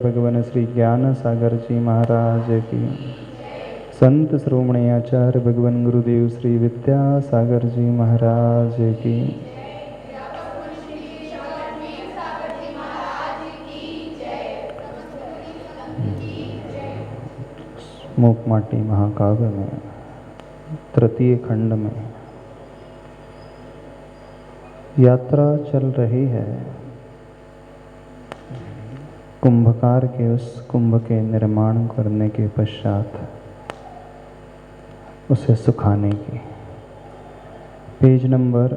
भगवान श्री ज्ञान सागर जी महाराज की, संत श्रोमणी आचार्य भगवान गुरुदेव श्री विद्यासागर जी महाराज की, मूकमाटी महाकाव्य में तृतीय खंड में यात्रा चल रही है कुंभकार के उस कुंभ के निर्माण करने के पश्चात उसे सुखाने की। पेज नंबर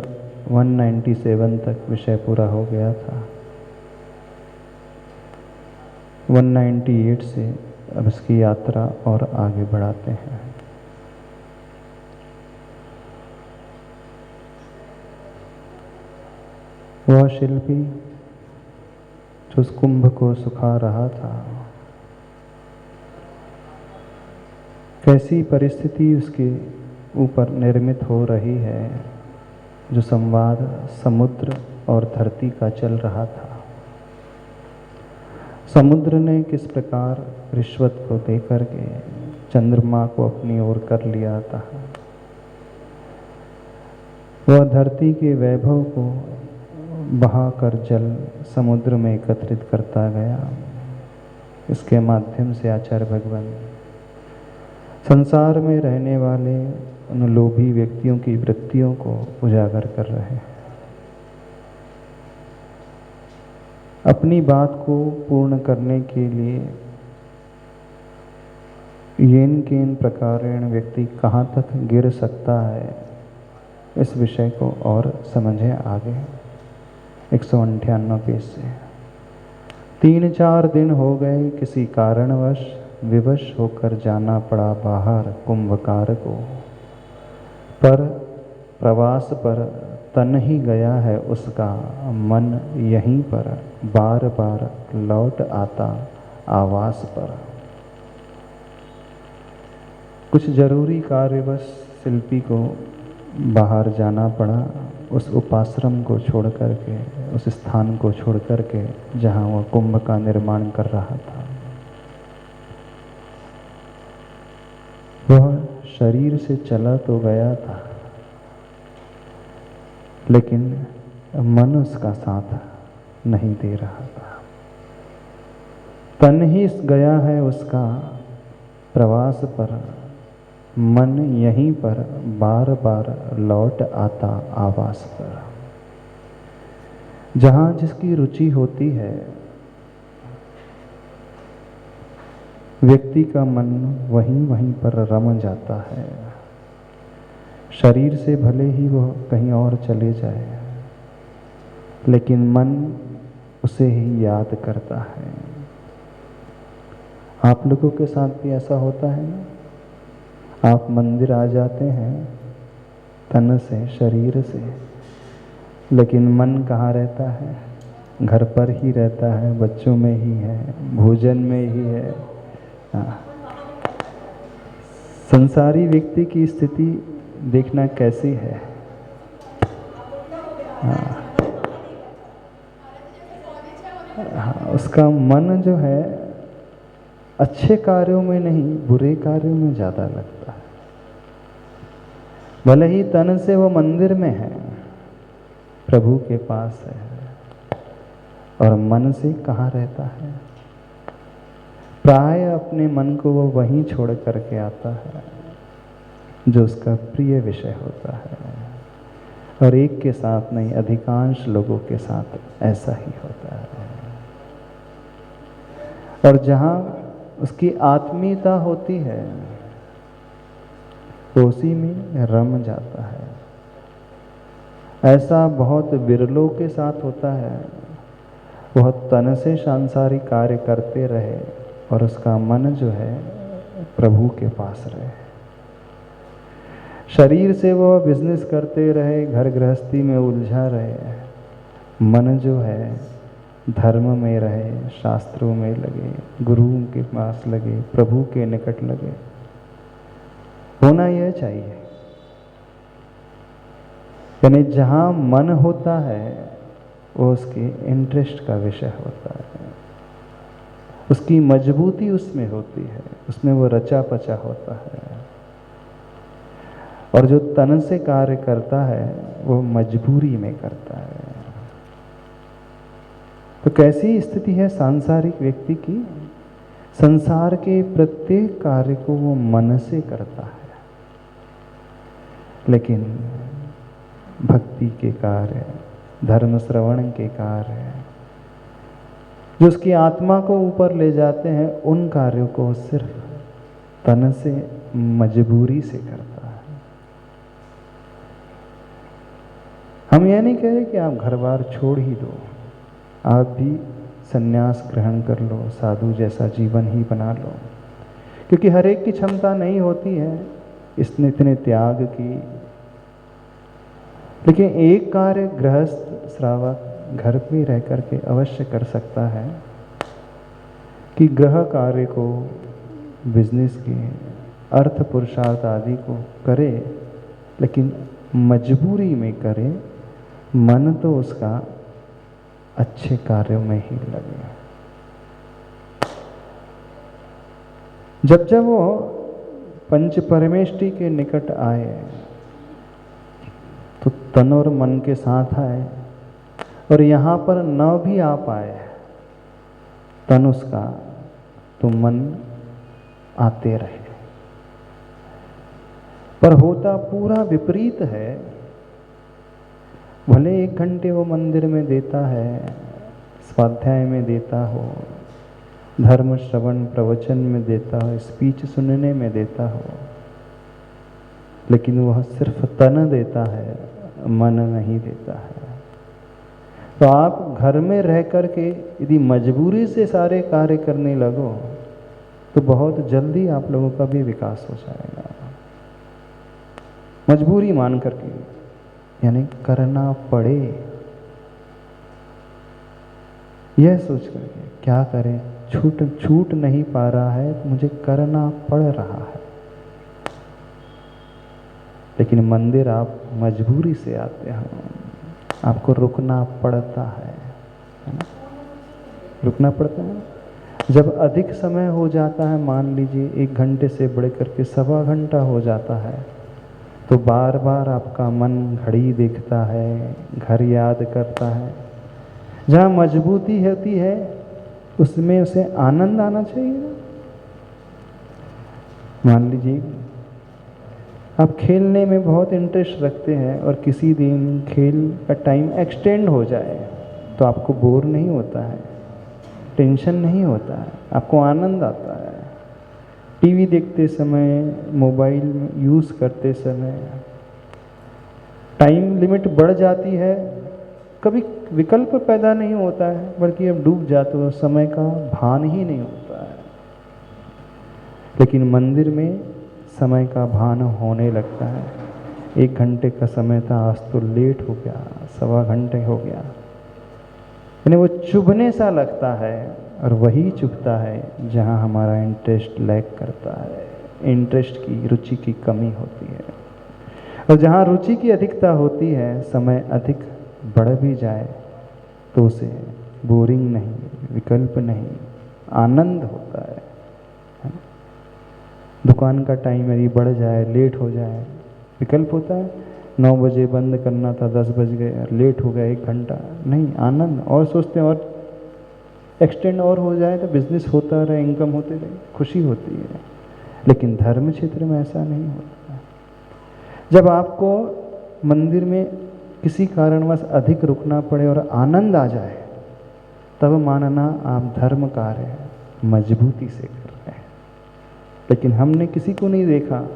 197 तक विषय पूरा हो गया था। 198 से अब इसकी यात्रा और आगे बढ़ाते हैं। वह शिल्पी जो उस कुंभ को सुखा रहा था, कैसी परिस्थिति उसके ऊपर निर्मित हो रही है, जो संवाद समुद्र और धरती का चल रहा था। समुद्र ने किस प्रकार रिश्वत को देकर के चंद्रमा को अपनी ओर कर लिया था, वह धरती के वैभव को बहाकर जल समुद्र में एकत्रित करता गया। इसके माध्यम से आचार्य भगवान संसार में रहने वाले उन लोभी व्यक्तियों की वृत्तियों को उजागर कर रहे हैं। अपनी बात को पूर्ण करने के लिए येन केन प्रकारेण व्यक्ति कहाँ तक गिर सकता है, इस विषय को और समझें आगे। 198 पेज से 3-4 दिन हो गए, किसी कारणवश विवश होकर जाना पड़ा बाहर कुंभकार को, पर प्रवास पर तन ही गया है उसका, मन यहीं पर बार बार लौट आता आवास पर। कुछ जरूरी कार्यवश शिल्पी को बाहर जाना पड़ा, उस उपाश्रम को छोड़ करके, उस स्थान को छोड़ करके जहाँ वह कुंभ का निर्माण कर रहा था। वह शरीर से चला तो गया था, लेकिन मन उसका साथ नहीं दे रहा था। तन ही गया है उसका प्रवास पर, मन यहीं पर बार बार लौट आता आवास पर। जहाँ जिसकी रुचि होती है, व्यक्ति का मन वहीं वहीं पर रम जाता है। शरीर से भले ही वह कहीं और चले जाए, लेकिन मन उसे ही याद करता है। आप लोगों के साथ भी ऐसा होता है ना? आप मंदिर आ जाते हैं तन से, शरीर से, लेकिन मन कहाँ रहता है? घर पर ही रहता है, बच्चों में ही है, भोजन में ही है। संसारी व्यक्ति की स्थिति देखना कैसी है। उसका मन जो है अच्छे कार्यों में नहीं, बुरे कार्यों में ज़्यादा लगता है। भले ही तन से वो मंदिर में है, प्रभु के पास है, और मन से कहाँ रहता है? प्राय अपने मन को वो वहीं छोड़ करके आता है जो उसका प्रिय विषय होता है। और एक के साथ नहीं, अधिकांश लोगों के साथ ऐसा ही होता है। और जहाँ उसकी आत्मीयता होती है, तो उसी में रम जाता है। ऐसा बहुत विरलों के साथ होता है। वह तन से सांसारिक कार्य करते रहे और उसका मन जो है प्रभु के पास रहे। शरीर से वह बिजनेस करते रहे, घर गृहस्थी में उलझा रहे, मन जो है धर्म में रहे, शास्त्रों में लगे, गुरुओं के पास लगे, प्रभु के निकट लगे। होना यह चाहिए। यानी जहाँ मन होता है वो उसके इंटरेस्ट का विषय होता है। उसकी मजबूती उसमें होती है, उसमें वो रचा पचा होता है। और जो तन से कार्य करता है वो मजबूरी में करता है। तो कैसी स्थिति है सांसारिक व्यक्ति की? संसार के प्रत्येक कार्य को वो मन से करता है, लेकिन भक्ति के कार्य, धर्म श्रवण के कार्य जो उसकी आत्मा को ऊपर ले जाते हैं, उन कार्यों को सिर्फ तन से, मजबूरी से करता है। हम यह नहीं कह रहे कि आप घर बार छोड़ ही दो, आप भी संन्यास ग्रहण कर लो, साधु जैसा जीवन ही बना लो, क्योंकि हर एक की क्षमता नहीं होती है इसने इतने त्याग की। लेकिन एक कार्य गृहस्थ श्रावक घर पे रह करके अवश्य कर सकता है कि गृह कार्य को, बिजनेस के, अर्थ पुरुषार्थ आदि को करे, लेकिन मजबूरी में करे, मन तो उसका अच्छे कार्यों में ही लगे। जब जब वो पंच परमेष्टि के निकट आए तो तन और मन के साथ आए, और यहाँ पर न भी आ पाए तन उसका तो मन आते रहे। पर होता पूरा विपरीत है। भले 1 घंटे वो मंदिर में देता है, स्वाध्याय में देता हो, धर्म श्रवण प्रवचन में देता हो, स्पीच सुनने में देता हो, लेकिन वह सिर्फ तन देता है, मन नहीं देता है। तो आप घर में रह कर के यदि मजबूरी से सारे कार्य करने लगो तो बहुत जल्दी आप लोगों का भी विकास हो जाएगा। मजबूरी मान करके, यानी करना पड़े, यह सोच करके क्या करें, छूट नहीं पा रहा है, मुझे करना पड़ रहा है। लेकिन मंदिर आप मजबूरी से आते हैं, आपको रुकना पड़ता है ना? रुकना पड़ता है। जब अधिक समय हो जाता है, मान लीजिए 1 घंटे से बढ़ करके 1.25 घंटा हो जाता है, तो बार बार आपका मन घड़ी देखता है, घर याद करता है। जहाँ मजबूती होती है उसमें उसे आनंद आना चाहिए ना। मान लीजिए आप खेलने में बहुत इंटरेस्ट रखते हैं और किसी दिन खेल का टाइम एक्सटेंड हो जाए तो आपको बोर नहीं होता है, टेंशन नहीं होता है, आपको आनंद आता है। टीवी देखते समय, मोबाइल यूज़ करते समय टाइम लिमिट बढ़ जाती है, कभी विकल्प पैदा नहीं होता है, बल्कि अब डूब जाते हो, समय का भान ही नहीं होता है। लेकिन मंदिर में समय का भान होने लगता है। 1 घंटे का समय था, आज तो लेट हो गया, 1.25 घंटे हो गया, यानी वो चुभने सा लगता है। और वही चुभता है जहाँ हमारा इंटरेस्ट लैग करता है, इंटरेस्ट की, रुचि की कमी होती है। और जहाँ रुचि की अधिकता होती है, समय अधिक बढ़ भी जाए तो उसे बोरिंग नहीं, विकल्प नहीं, आनंद होता है। दुकान का टाइम यदि बढ़ जाए, लेट हो जाए, विकल्प होता है। 9 बजे बंद करना था, 10 बज गए, लेट हो गया 1 घंटा, नहीं, आनंद। और सोचते हैं और एक्सटेंड और हो जाए तो बिजनेस होता रहे, इनकम होते रहे, खुशी होती है। लेकिन धर्म क्षेत्र में ऐसा नहीं होता। जब आपको मंदिर में किसी कारणवश अधिक रुकना पड़े और आनंद आ जाए, तब मानना आप धर्म कार्य मजबूती से कर रहे हैं। लेकिन हमने किसी को नहीं देखा,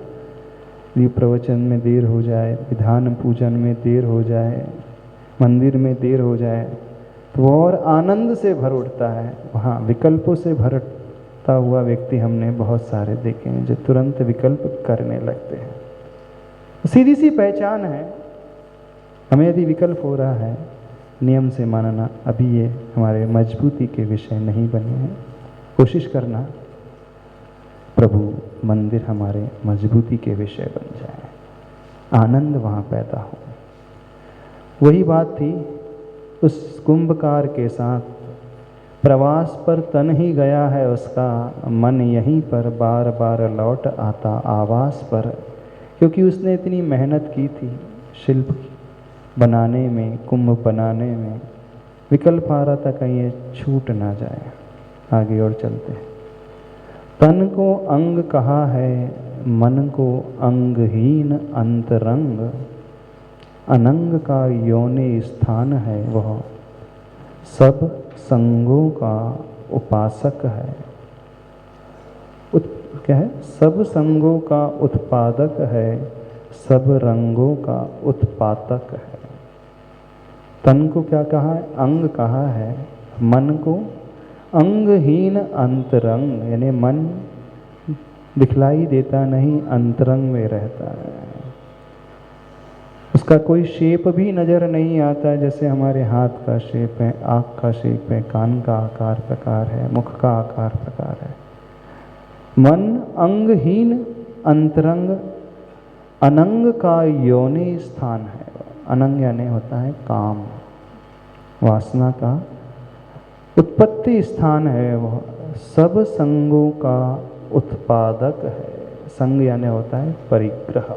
ये प्रवचन में देर हो जाए, विधान पूजन में देर हो जाए, मंदिर में देर हो जाए, तो वो और आनंद से भर उठता है। वहाँ विकल्पों से भरता हुआ व्यक्ति हमने बहुत सारे देखे हैं जो तुरंत विकल्प करने लगते हैं। सीधी सी पहचान है, हमें यदि विकल्प हो रहा है, नियम से मानना अभी ये हमारे मजबूती के विषय नहीं बने हैं। कोशिश करना प्रभु मंदिर हमारे मजबूती के विषय बन जाए, आनंद वहाँ पैदा हो। वही बात थी उस कुंभकार के साथ प्रवास पर तन ही गया है उसका, मन यहीं पर बार बार लौट आता आवास पर। क्योंकि उसने इतनी मेहनत की थी शिल्प बनाने में, कुंभ बनाने में, विकल्प आ रहा था कहीं ये छूट ना जाए। आगे और चलते हैं। तन को अंग कहा है, मन को अंगहीन अंतरंग, अनंग का योनि स्थान है वह, सब संगों का उपासक है। क्या है? सब संगों का उत्पादक है, सब रंगों का उत्पातक है। तन को क्या कहा है? अंग कहा है। मन को अंगहीन अंतरंग, यानी मन दिखलाई देता नहीं, अंतरंग में रहता है। उसका कोई शेप भी नज़र नहीं आता, जैसे हमारे हाथ का शेप है, आँख का शेप है, कान का आकार प्रकार है, मुख का आकार प्रकार है। मन अंगहीन अंतरंग, अनंग का योनि स्थान है। अनंग यानी होता है काम, वासना का उत्पत्ति स्थान है वह, सब संगों का उत्पादक है। संग यानी होता है परिग्रह।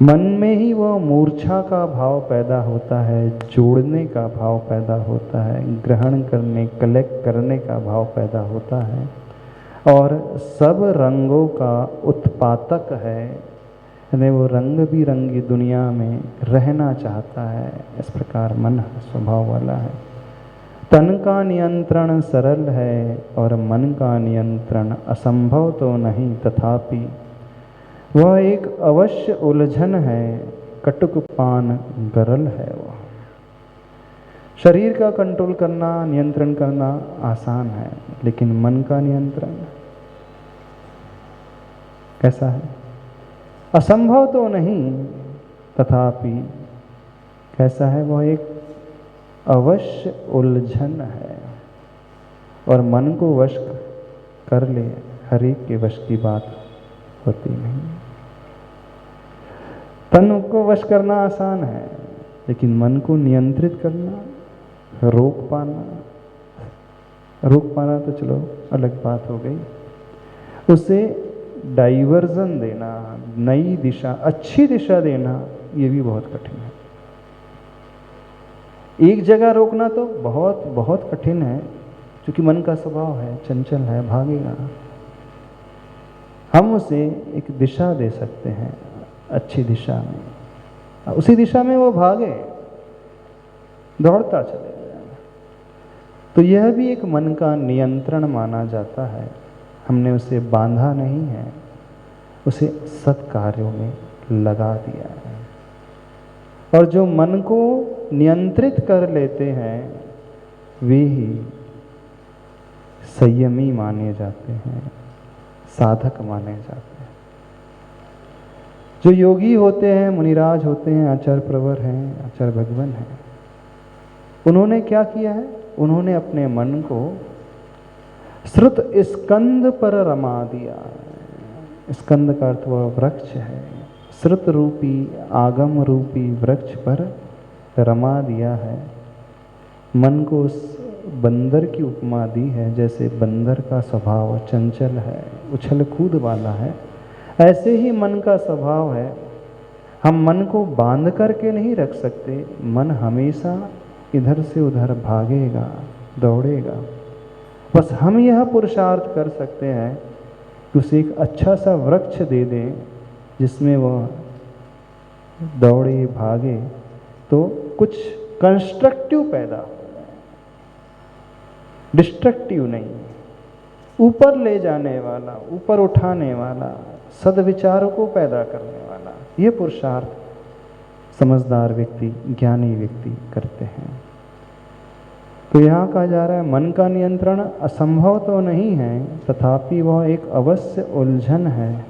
मन में ही वह मूर्छा का भाव पैदा होता है, जोड़ने का भाव पैदा होता है, ग्रहण करने, कलेक्ट करने का भाव पैदा होता है, और सब रंगों का उत्पातक है। यानी वो रंग बिरंगी दुनिया में रहना चाहता है। इस प्रकार मन स्वभाव वाला है। तन का नियंत्रण सरल है और मन का नियंत्रण असंभव तो नहीं, तथापि वह एक अवश्य उलझन है, कटुक पान गरल है वह। शरीर का कंट्रोल करना, नियंत्रण करना आसान है, लेकिन मन का नियंत्रण कैसा है? असंभव तो नहीं, तथापि कैसा है? वह एक अवश्य उलझन है। और मन को वश कर ले, हर एक के वश की बात होती नहीं। तन को वश करना आसान है, लेकिन मन को नियंत्रित करना, रोक पाना तो चलो अलग बात हो गई। उसे डाइवर्जन देना, नई दिशा, अच्छी दिशा देना, ये भी बहुत कठिन है। एक जगह रोकना तो बहुत बहुत कठिन है, क्योंकि मन का स्वभाव है, चंचल है, भागेगा। हम उसे एक दिशा दे सकते हैं, अच्छी दिशा में, उसी दिशा में वो भागे, दौड़ता चले जाए। तो यह भी एक मन का नियंत्रण माना जाता है। हमने उसे बांधा नहीं है, उसे सत्कार्यों में लगा दिया है। और जो मन को नियंत्रित कर लेते हैं वे ही संयमी माने जाते हैं, साधक माने जाते हैं। जो योगी होते हैं, मुनिराज होते हैं, आचार्य प्रवर हैं, आचार्य भगवान हैं, उन्होंने क्या किया है? उन्होंने अपने मन को श्रुत स्कंद पर रमा दिया। स्कंद का अर्थ वह वृक्ष है। श्रुत रूपी, आगम रूपी वृक्ष पर रमा दिया है। मन को उस बंदर की उपमा दी है, जैसे बंदर का स्वभाव चंचल है, उछल कूद वाला है, ऐसे ही मन का स्वभाव है। हम मन को बांध करके नहीं रख सकते। मन हमेशा इधर से उधर भागेगा, दौड़ेगा। बस हम यह पुरुषार्थ कर सकते हैं कि उसे एक अच्छा सा वृक्ष दे दें जिसमें वह दौड़े, भागे, तो कुछ कंस्ट्रक्टिव पैदा हो जाए, डिस्ट्रक्टिव नहीं, ऊपर ले जाने वाला, ऊपर उठाने वाला, सद्विचारों को पैदा करने वाला। ये पुरुषार्थ समझदार व्यक्ति, ज्ञानी व्यक्ति करते हैं। तो यहाँ कहा जा रहा है मन का नियंत्रण असंभव तो नहीं है, तथापि वह एक अवश्य उलझन है।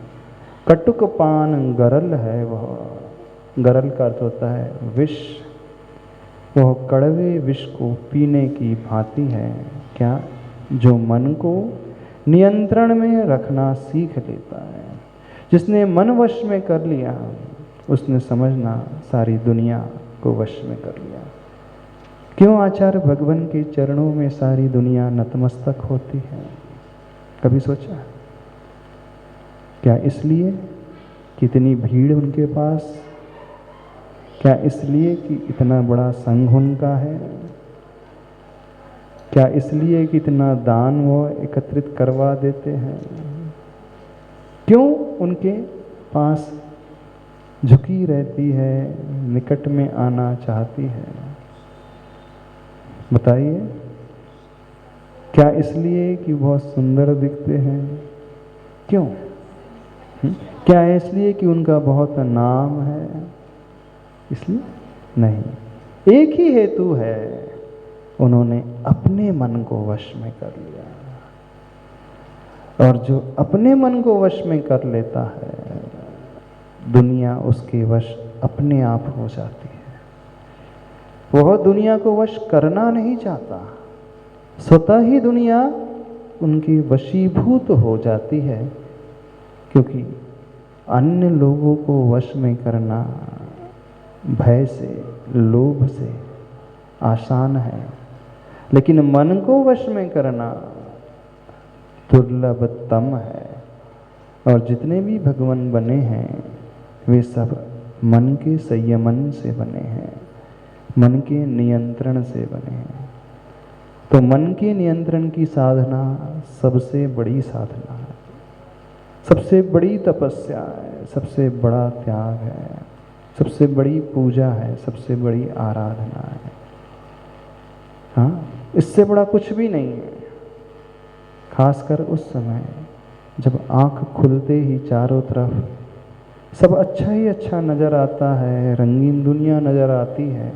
कटुक पान गरल है वह। गरल का अर्थ होता है विष। वह कड़वे विष को पीने की भांति है। क्या? जो मन को नियंत्रण में रखना सीख लेता है। जिसने मन वश में कर लिया, उसने समझना सारी दुनिया को वश में कर लिया। क्यों आचार्य भगवान के चरणों में सारी दुनिया नतमस्तक होती है? कभी सोचा? क्या इसलिए कि इतनी भीड़ उनके पास? क्या इसलिए कि इतना बड़ा संघ उनका है? क्या इसलिए कि इतना दान वो एकत्रित करवा देते हैं? क्यों उनके पास झुकी रहती है, निकट में आना चाहती है? बताइए। क्या इसलिए कि बहुत सुंदर दिखते हैं? क्यों? क्या इसलिए कि उनका बहुत नाम है इसलिए? नहीं। एक ही हेतु है, उन्होंने अपने मन को वश में कर लिया। और जो अपने मन को वश में कर लेता है, दुनिया उसके वश अपने आप हो जाती है। वह दुनिया को वश करना नहीं चाहता, स्वतः ही दुनिया उनकी वशीभूत हो जाती है। क्योंकि अन्य लोगों को वश में करना भय से, लोभ से आसान है, लेकिन मन को वश में करना दुर्लभतम है। और जितने भी भगवान बने हैं वे सब मन के संयमन से बने हैं, मन के नियंत्रण से बने हैं। तो मन के नियंत्रण की साधना सबसे बड़ी साधना है, सबसे बड़ी तपस्या है, सबसे बड़ा त्याग है, सबसे बड़ी पूजा है, सबसे बड़ी आराधना है। हाँ, इससे बड़ा कुछ भी नहीं है। खासकर उस समय जब आंख खुलते ही चारों तरफ सब अच्छा ही अच्छा नज़र आता है, रंगीन दुनिया नज़र आती है।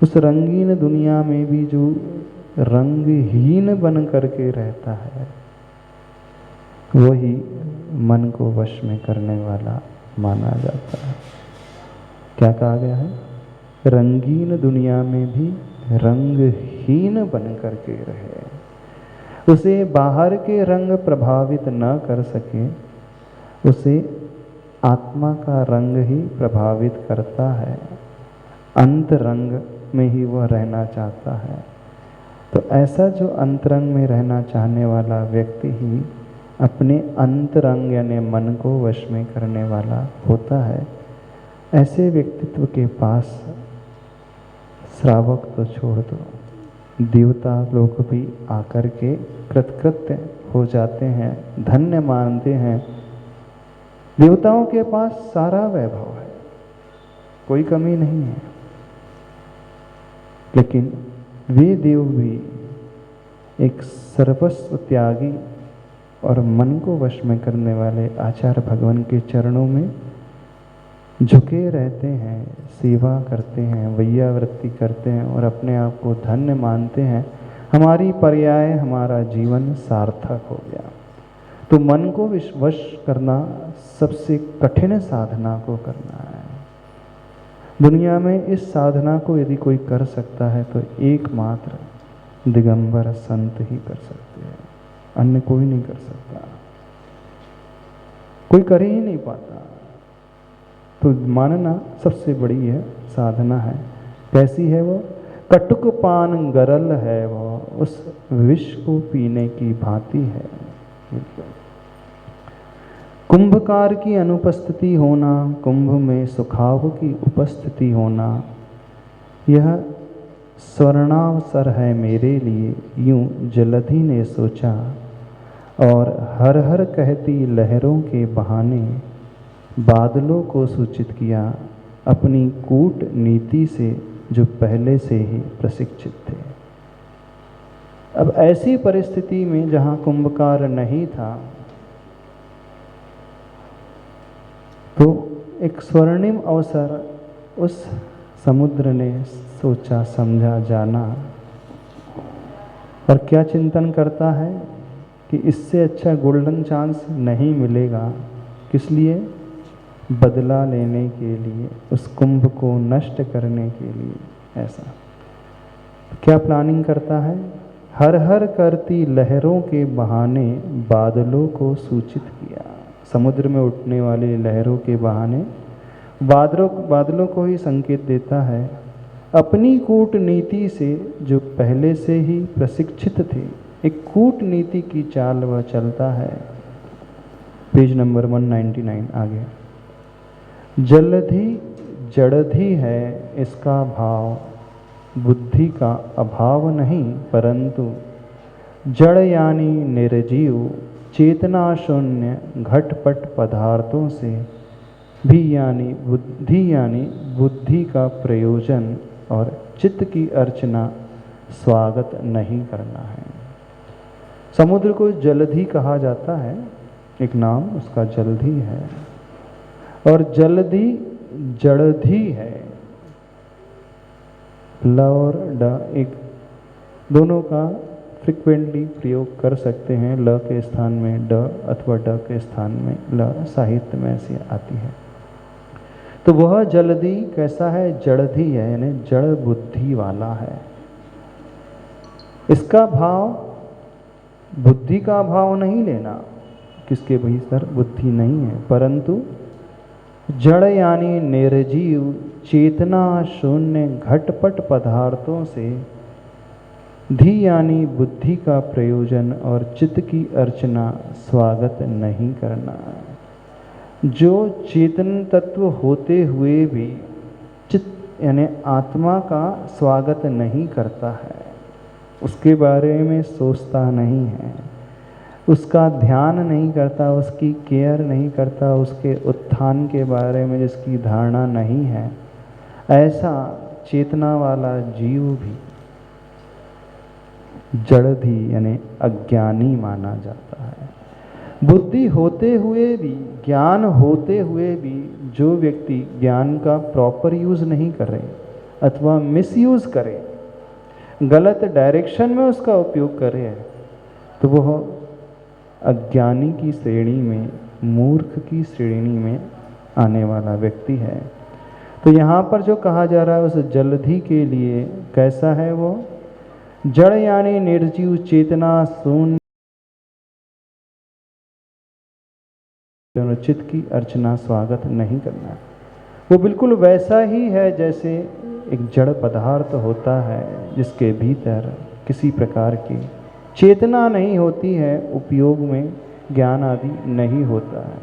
उस रंगीन दुनिया में भी जो रंगहीन बन करके रहता है, वही मन को वश में करने वाला माना जाता है। क्या कहा गया है? रंगीन दुनिया में भी रंगहीन बन करके रहे। उसे बाहर के रंग प्रभावित न कर सके, उसे आत्मा का रंग ही प्रभावित करता है। अंतरंग में ही वह रहना चाहता है। तो ऐसा जो अंतरंग में रहना चाहने वाला व्यक्ति ही अपने अंतरंग यानी मन को वश में करने वाला होता है। ऐसे व्यक्तित्व के पास श्रावक तो छोड़ दो, देवता लोग भी आकर के कृतकृत्य हो जाते हैं, धन्य मानते हैं। देवताओं के पास सारा वैभव है, कोई कमी नहीं है, लेकिन वे देव भी एक सर्वस्व त्यागी और मन को वश में करने वाले आचार्य भगवान के चरणों में झुके रहते हैं, सेवा करते हैं, वैयावृत्ति करते हैं और अपने आप को धन्य मानते हैं। हमारी पर्याय हमारा जीवन सार्थक हो गया। तो मन को वश करना सबसे कठिन साधना को करना है। दुनिया में इस साधना को यदि कोई कर सकता है तो एकमात्र दिगंबर संत ही कर सकते हैं, अन्य कोई नहीं कर सकता, कोई कर ही नहीं पाता। तो मानना सबसे बड़ी है साधना है। कैसी है वो? कटुक पान गरल है वो, उस विष को पीने की भांति है। कुंभकार की अनुपस्थिति होना, कुंभ में सुखाव की उपस्थिति होना, यह स्वर्णावसर है मेरे लिए, यूं जलधि ने सोचा। और हर हर कहती लहरों के बहाने बादलों को सूचित किया, अपनी कूट नीति से जो पहले से ही प्रशिक्षित थे। अब ऐसी परिस्थिति में जहाँ कुंभकार नहीं था, तो एक स्वर्णिम अवसर उस समुद्र ने सोचा, समझा, जाना। और क्या चिंतन करता है कि इससे अच्छा गोल्डन चांस नहीं मिलेगा। किस लिए? बदला लेने के लिए, उस कुंभ को नष्ट करने के लिए। ऐसा क्या प्लानिंग करता है? हर हर करती लहरों के बहाने बादलों को सूचित किया। समुद्र में उठने वाली लहरों के बहाने बादलों को ही संकेत देता है अपनी कूटनीति से जो पहले से ही प्रशिक्षित थे, एक कूटनीति की चाल वह चलता है। पेज नंबर 199 आगे। जलधि जड़धि है इसका भाव, बुद्धि का अभाव नहीं परंतु जड़ यानी निर्जीव चेतना शून्य घटपट पदार्थों से भी यानी बुद्धि का प्रयोजन और चित्त की अर्चना स्वागत नहीं करना है। समुद्र को जलधि कहा जाता है, एक नाम उसका जलधि है, और जलधि जड़धि है। ल और ड एक दोनों का फ्रिक्वेंटली प्रयोग कर सकते हैं। ल के स्थान में ड अथवा ड के स्थान में ल साहित्य में ऐसी आती है। तो वह जलधि कैसा है? जड़धि है, यानी जड़ बुद्धि वाला है। इसका भाव बुद्धि का भाव नहीं लेना, किसके भीतर बुद्धि नहीं है, परंतु जड़ यानी निर्जीव चेतना शून्य घटपट पदार्थों से धी यानी बुद्धि का प्रयोजन और चित्त की अर्चना स्वागत नहीं करना। जो चेतन तत्व होते हुए भी चित्त यानी आत्मा का स्वागत नहीं करता है, उसके बारे में सोचता नहीं है, उसका ध्यान नहीं करता, उसकी केयर नहीं करता, उसके उत्थान के बारे में जिसकी धारणा नहीं है, ऐसा चेतना वाला जीव भी जड़धि यानी अज्ञानी माना जाता है। बुद्धि होते हुए भी, ज्ञान होते हुए भी जो व्यक्ति ज्ञान का प्रॉपर यूज़ नहीं करे अथवा मिसयूज़ करे, गलत डायरेक्शन में उसका उपयोग करे, तो वह अज्ञानी की श्रेणी में, मूर्ख की श्रेणी में आने वाला व्यक्ति है। तो यहाँ पर जो कहा जा रहा है उस जलधि के लिए कैसा है? वो जड़ यानी निर्जीव चेतना शून्य चित्त की अर्चना स्वागत नहीं करना। वो बिल्कुल वैसा ही है जैसे एक जड़ पदार्थ होता है जिसके भीतर किसी प्रकार की चेतना नहीं होती है, उपयोग में ज्ञान आदि नहीं होता है।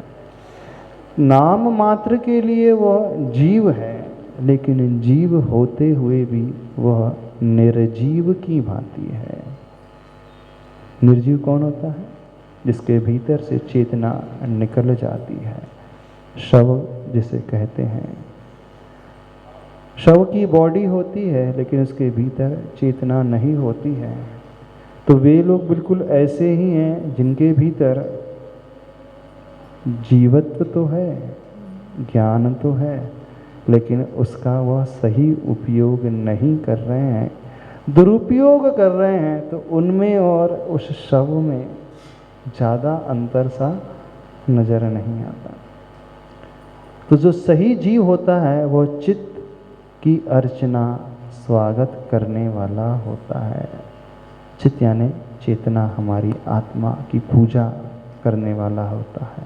नाम मात्र के लिए वह जीव है, लेकिन जीव होते हुए भी वह निर्जीव की भांति है। निर्जीव कौन होता है? जिसके भीतर से चेतना निकल जाती है। शव जिसे कहते हैं, शव की बॉडी होती है लेकिन उसके भीतर चेतना नहीं होती है। तो वे लोग बिल्कुल ऐसे ही हैं जिनके भीतर जीवत्व तो है, ज्ञान तो है, लेकिन उसका वह सही उपयोग नहीं कर रहे हैं, दुरुपयोग कर रहे हैं। तो उनमें और उस शव में ज़्यादा अंतर सा नज़र नहीं आता। तो जो सही जीव होता है वह चित्त की अर्चना स्वागत करने वाला होता है। चित्त यानी चेतना, हमारी आत्मा की पूजा करने वाला होता है।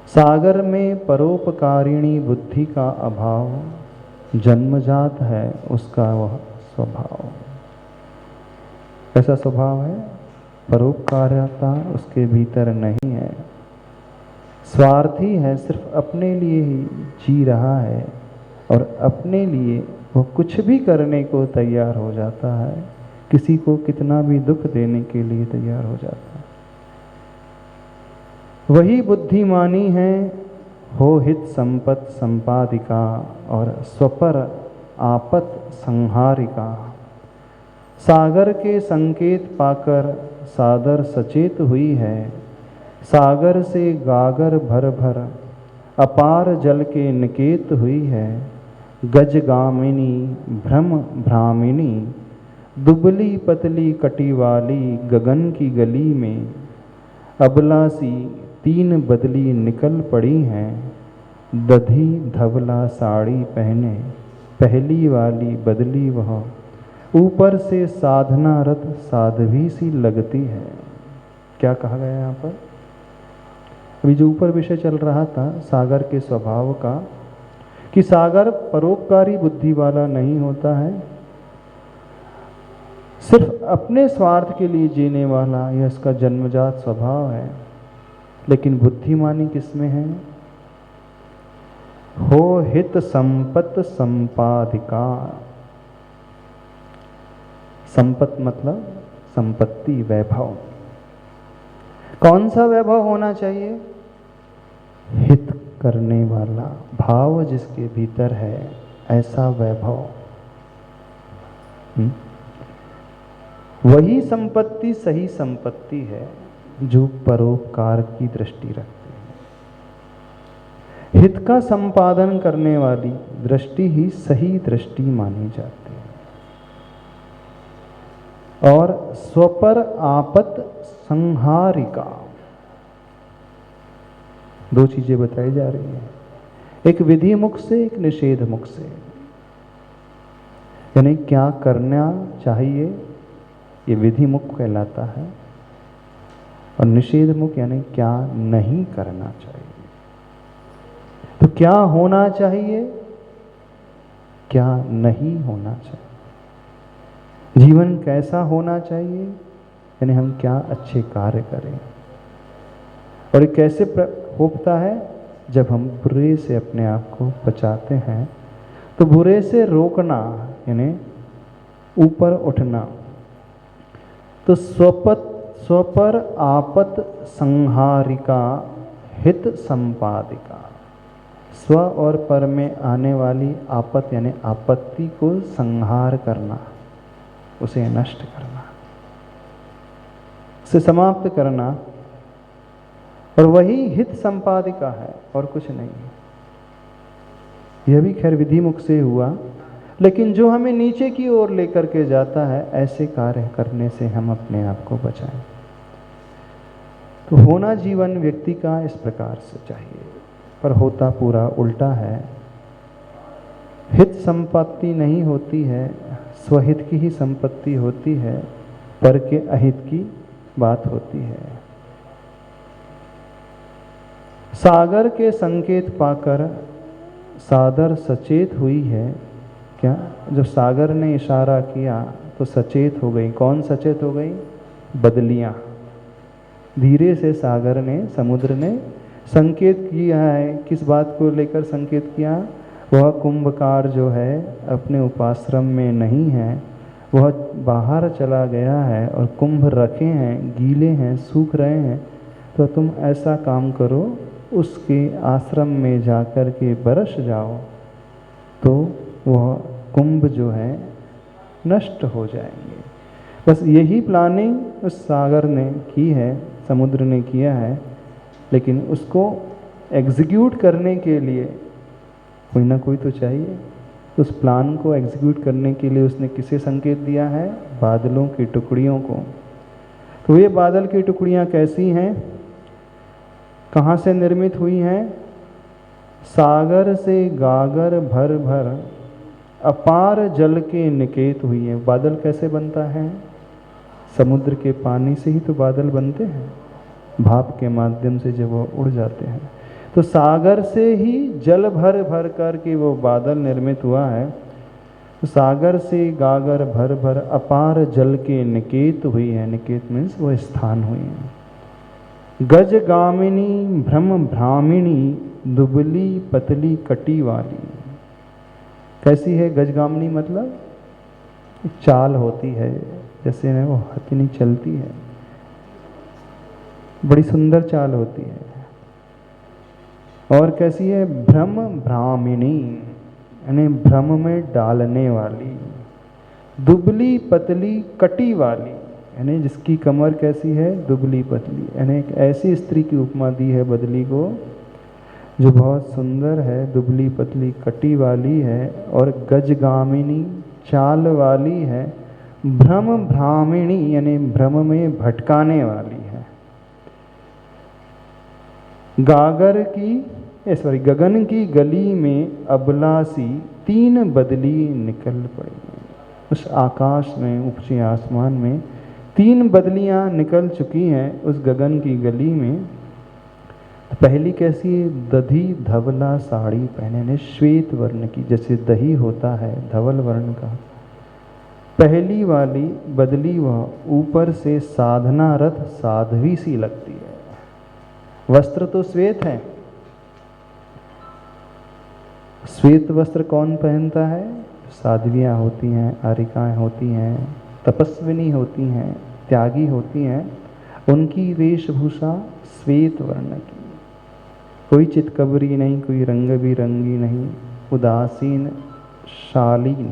सागर में परोपकारिणी बुद्धि का अभाव जन्मजात है उसका वह स्वभाव। कैसा स्वभाव है? परोपकारिता उसके भीतर नहीं है, स्वार्थी है, सिर्फ अपने लिए ही जी रहा है और अपने लिए वो कुछ भी करने को तैयार हो जाता है, किसी को कितना भी दुख देने के लिए तैयार हो जाता है। वही बुद्धिमानी है हो हित संपत संपादिका और स्वपर आपत संहारिका। सागर के संकेत पाकर सादर सचेत हुई है, सागर से गागर भर भर अपार जल के निकेत हुई है। गजगामिनी भ्रम भ्रामिनी दुबली पतली कटी वाली गगन की गली में अबला सी तीन बदली निकल पड़ी हैं। दधी धवला साड़ी पहने पहली वाली बदली वह ऊपर से साधना रत साध्वी सी लगती है। क्या कहा गया यहाँ पर? अभी जो ऊपर विषय चल रहा था सागर के स्वभाव का, कि सागर परोपकारी बुद्धि वाला नहीं होता है, सिर्फ अपने स्वार्थ के लिए जीने वाला यह इसका जन्मजात स्वभाव है। लेकिन बुद्धिमानी किसमें है? हो हित संपत संपादिका। संपत मतलब संपत्ति, वैभव। कौन सा वैभव होना चाहिए? हित करने वाला भाव जिसके भीतर है, ऐसा वैभव। वही संपत्ति सही संपत्ति है जो परोपकार की दृष्टि रखती है। हित का संपादन करने वाली दृष्टि ही सही दृष्टि मानी जाती है। और स्वपर आपत संहारिका, दो चीजें बताई जा रही हैं, एक विधि मुख से, एक निषेध मुख से। यानी क्या करना चाहिए ये विधि मुख कहलाता है, और निषेध मुख यानी क्या नहीं करना चाहिए। तो क्या होना चाहिए, क्या नहीं होना चाहिए, जीवन कैसा होना चाहिए, यानी हम क्या अच्छे कार्य करें। और ये कैसे होता है? जब हम बुरे से अपने आप को बचाते हैं। तो बुरे से रोकना यानी ऊपर उठना। तो स्वपर आपत संहारिका हित संपादिका, स्व और पर में आने वाली आपत यानी आपत्ति को संहार करना, उसे नष्ट करना, उसे समाप्त करना। और वही हित संपादिका है और कुछ नहीं है। यह भी खैर विधि मुख से हुआ, लेकिन जो हमें नीचे की ओर लेकर के जाता है, ऐसे कार्य करने से हम अपने आप को बचाएं। तो होना जीवन व्यक्ति का इस प्रकार से चाहिए, पर होता पूरा उल्टा है। हित संपत्ति नहीं होती है, स्वहित की ही संपत्ति होती है, पर के अहित की बात होती है। सागर के संकेत पाकर सादर सचेत हुई है। क्या? जब सागर ने इशारा किया तो सचेत हो गई। कौन सचेत हो गई? बदलियां। धीरे से सागर ने, समुद्र ने संकेत किया है। किस बात को लेकर संकेत किया? वह कुंभकार जो है अपने उपाश्रम में नहीं है, वह बाहर चला गया है और कुंभ रखे हैं, गीले हैं, सूख रहे हैं। तो तुम ऐसा काम करो, उसके आश्रम में जाकर के बरस जाओ, तो वह कुंभ जो है नष्ट हो जाएंगे। बस यही प्लानिंग उस सागर ने की है, समुद्र ने किया है। लेकिन उसको एग्जीक्यूट करने के लिए कोई ना कोई तो चाहिए। उस प्लान को एग्जीक्यूट करने के लिए उसने किसे संकेत दिया है? बादलों की टुकड़ियों को। तो ये बादल की टुकड़ियाँ कैसी हैं? कहाँ से निर्मित हुई हैं? सागर से गागर भर भर अपार जल के निकेत हुई है। बादल कैसे बनता है? समुद्र के पानी से ही तो बादल बनते हैं, भाप के माध्यम से जब वो उड़ जाते हैं। तो सागर से ही जल भर भर कर के वो बादल निर्मित हुआ है। तो सागर से गागर भर भर अपार जल के निकेत हुई है। निकेत मीन्स वो स्थान हुई है। गज गामिनी भ्रम भ्रामिणी दुबली पतली कटी वाली। कैसी है गजगामिनी? मतलब चाल होती है, जैसे ना वो हथिनी चलती है, बड़ी सुंदर चाल होती है। और कैसी है? भ्रम भ्रामिणी यानी भ्रम में डालने वाली। दुबली पतली कटी वाली यानी जिसकी कमर कैसी है? दुबली पतली। यानी एक ऐसी स्त्री की उपमा दी है बदली को जो बहुत सुंदर है, दुबली पतली कटी वाली है और गजगामिनी चाल वाली है। भ्रम भ्रामिणी यानी भ्रम में भटकाने वाली है। गगन की गली में अबलासी तीन बदली निकल पड़ी। उस आकाश में, ऊंचे आसमान में तीन बदलियां निकल चुकी हैं उस गगन की गली में। पहली कैसी, दधी धवला साड़ी पहने ने, श्वेत वर्ण की, जैसे दही होता है धवल वर्ण का। पहली वाली बदली वह ऊपर से साधना रथ साध्वी सी लगती है। वस्त्र तो श्वेत है। श्वेत वस्त्र कौन पहनता है? साध्वियाँ होती हैं, आरिकाएँ होती हैं, तपस्विनी होती हैं, त्यागी होती हैं। उनकी वेशभूषा श्वेत वर्ण की, कोई चितकबरी नहीं, कोई रंग बिरंगी नहीं, उदासीन शालीन,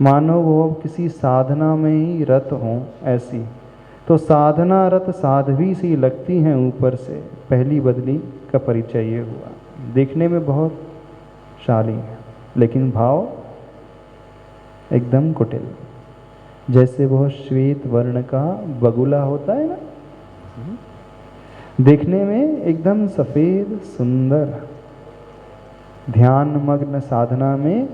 मानो वो किसी साधना में ही रत हों ऐसी। तो साधना रत साध्वी सी लगती हैं ऊपर से। पहली बदली का परिचय ये हुआ। देखने में बहुत शालीन है, लेकिन भाव एकदम कुटिल, जैसे वह श्वेत वर्ण का बगुला होता है ना, देखने में एकदम सफेद सुंदर, ध्यान मग्न साधना में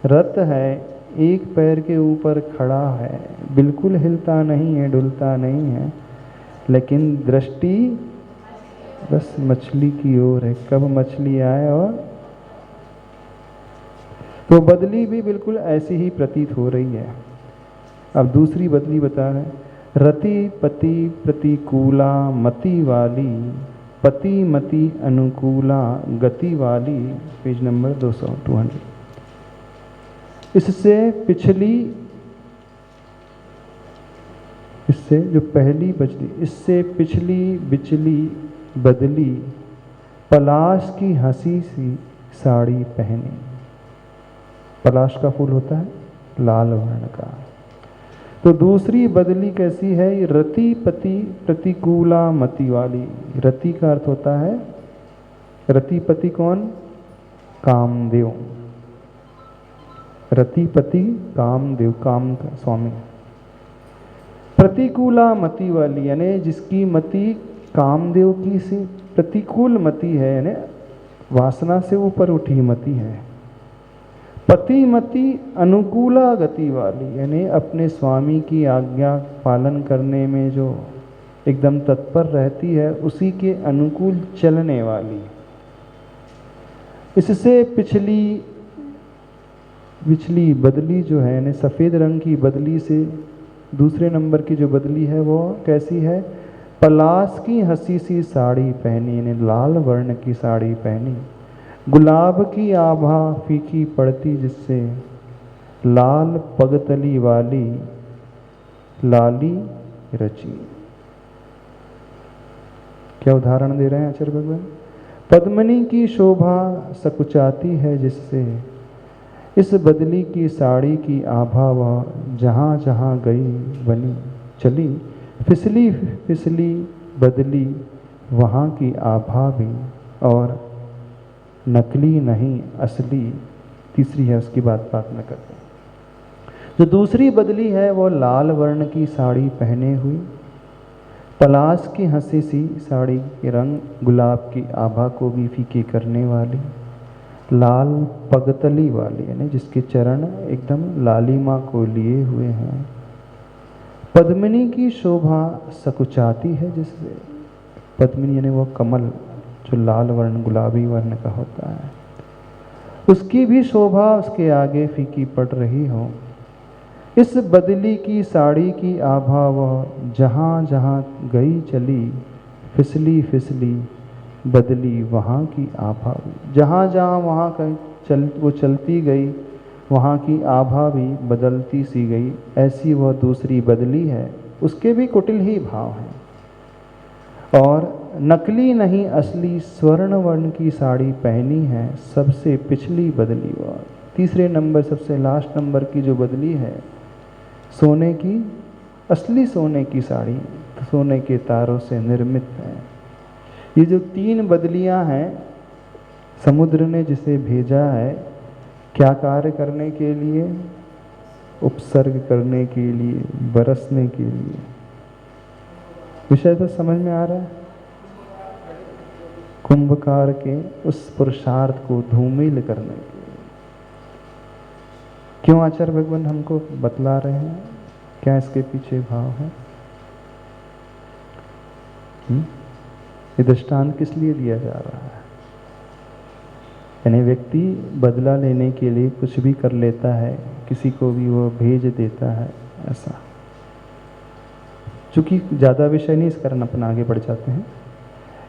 रत है, एक पैर के ऊपर खड़ा है, बिल्कुल हिलता नहीं है, डुलता नहीं है, लेकिन दृष्टि बस मछली की ओर है, कब मछली आए। और तो बदली भी बिल्कुल ऐसी ही प्रतीत हो रही है। अब दूसरी बदली बता रहे, रति पति प्रतिकूला मति वाली, पति मति अनुकूला गति वाली, पेज नंबर 200। इससे जो पहली बचली, इससे पिछली बिचली बदली, पलाश की हंसी सी साड़ी पहनी। पलाश का फूल होता है लाल वर्ण का। तो दूसरी बदली कैसी है? रति पति प्रतिकूला मति वाली। रति का अर्थ होता है, रतिपति कौन? कामदेव। रतिपति कामदेव, काम का स्वामी। प्रतिकूला मति वाली यानी जिसकी मति कामदेव की सी प्रतिकूल मति है, यानी वासना से ऊपर उठी मति है। पति मति अनुकूला गति वाली, यानी अपने स्वामी की आज्ञा पालन करने में जो एकदम तत्पर रहती है, उसी के अनुकूल चलने वाली। इससे पिछली बदली जो है, यानी सफ़ेद रंग की बदली से दूसरे नंबर की जो बदली है वो कैसी है? पलाश की हंसी सी साड़ी पहनी, यानी लाल वर्ण की साड़ी पहनी। गुलाब की आभा फीकी पड़ती जिससे, लाल पगतली वाली लाली रची। क्या उदाहरण दे रहे हैं आचार्य भगवान? पद्मनी की शोभा सकुचाती है जिससे, इस बदली की साड़ी की आभा वह जहाँ जहाँ गई बनी चली। फिसली फिसली बदली वहाँ की आभा भी, और नकली नहीं असली। तीसरी है, उसकी बात न करते। जो दूसरी बदली है वो लाल वर्ण की साड़ी पहने हुई, पलाश की हंसी सी साड़ी के रंग गुलाब की आभा को भी फीके करने वाली, लाल पगतली वाली, यानी जिसके चरण एकदम लालिमा को लिए हुए हैं। पद्मिनी की शोभा सकुचाती है जिससे, पद्मिनी यानी वो कमल जो लाल वर्ण गुलाबी वर्ण का होता है, उसकी भी शोभा उसके आगे फीकी पड़ रही हो। इस बदली की साड़ी की आभा वह जहाँ जहाँ गई चली, फिसली फिसली बदली वहाँ की आभा भी। जहाँ जहाँ वहाँ का वो चलती गई, वहाँ की आभा भी बदलती सी गई। ऐसी वह दूसरी बदली है, उसके भी कुटिल ही भाव हैं। और नकली नहीं असली स्वर्ण वर्ण की साड़ी पहनी है सबसे पिछली बदली। वह तीसरे नंबर सबसे लास्ट नंबर की जो बदली है, सोने की, असली सोने की साड़ी, सोने के तारों से निर्मित है। ये जो तीन बदलियां हैं, समुद्र ने जिसे भेजा है क्या कार्य करने के लिए? उपसर्ग करने के लिए, बरसने के लिए। विषय तो समझ में आ रहा है? कुंभकार के उस पुरुषार्थ को धूमिल करने के लिए। क्यों आचार्य भगवान हमको बतला रहे हैं? क्या इसके पीछे भाव है? ये दृष्टांत किस लिए दिया जा रहा है? यानी व्यक्ति बदला लेने के लिए कुछ भी कर लेता है, किसी को भी वो भेज देता है, ऐसा। चूंकि ज़्यादा विषय नहीं, इस कारण अपन आगे बढ़ जाते हैं।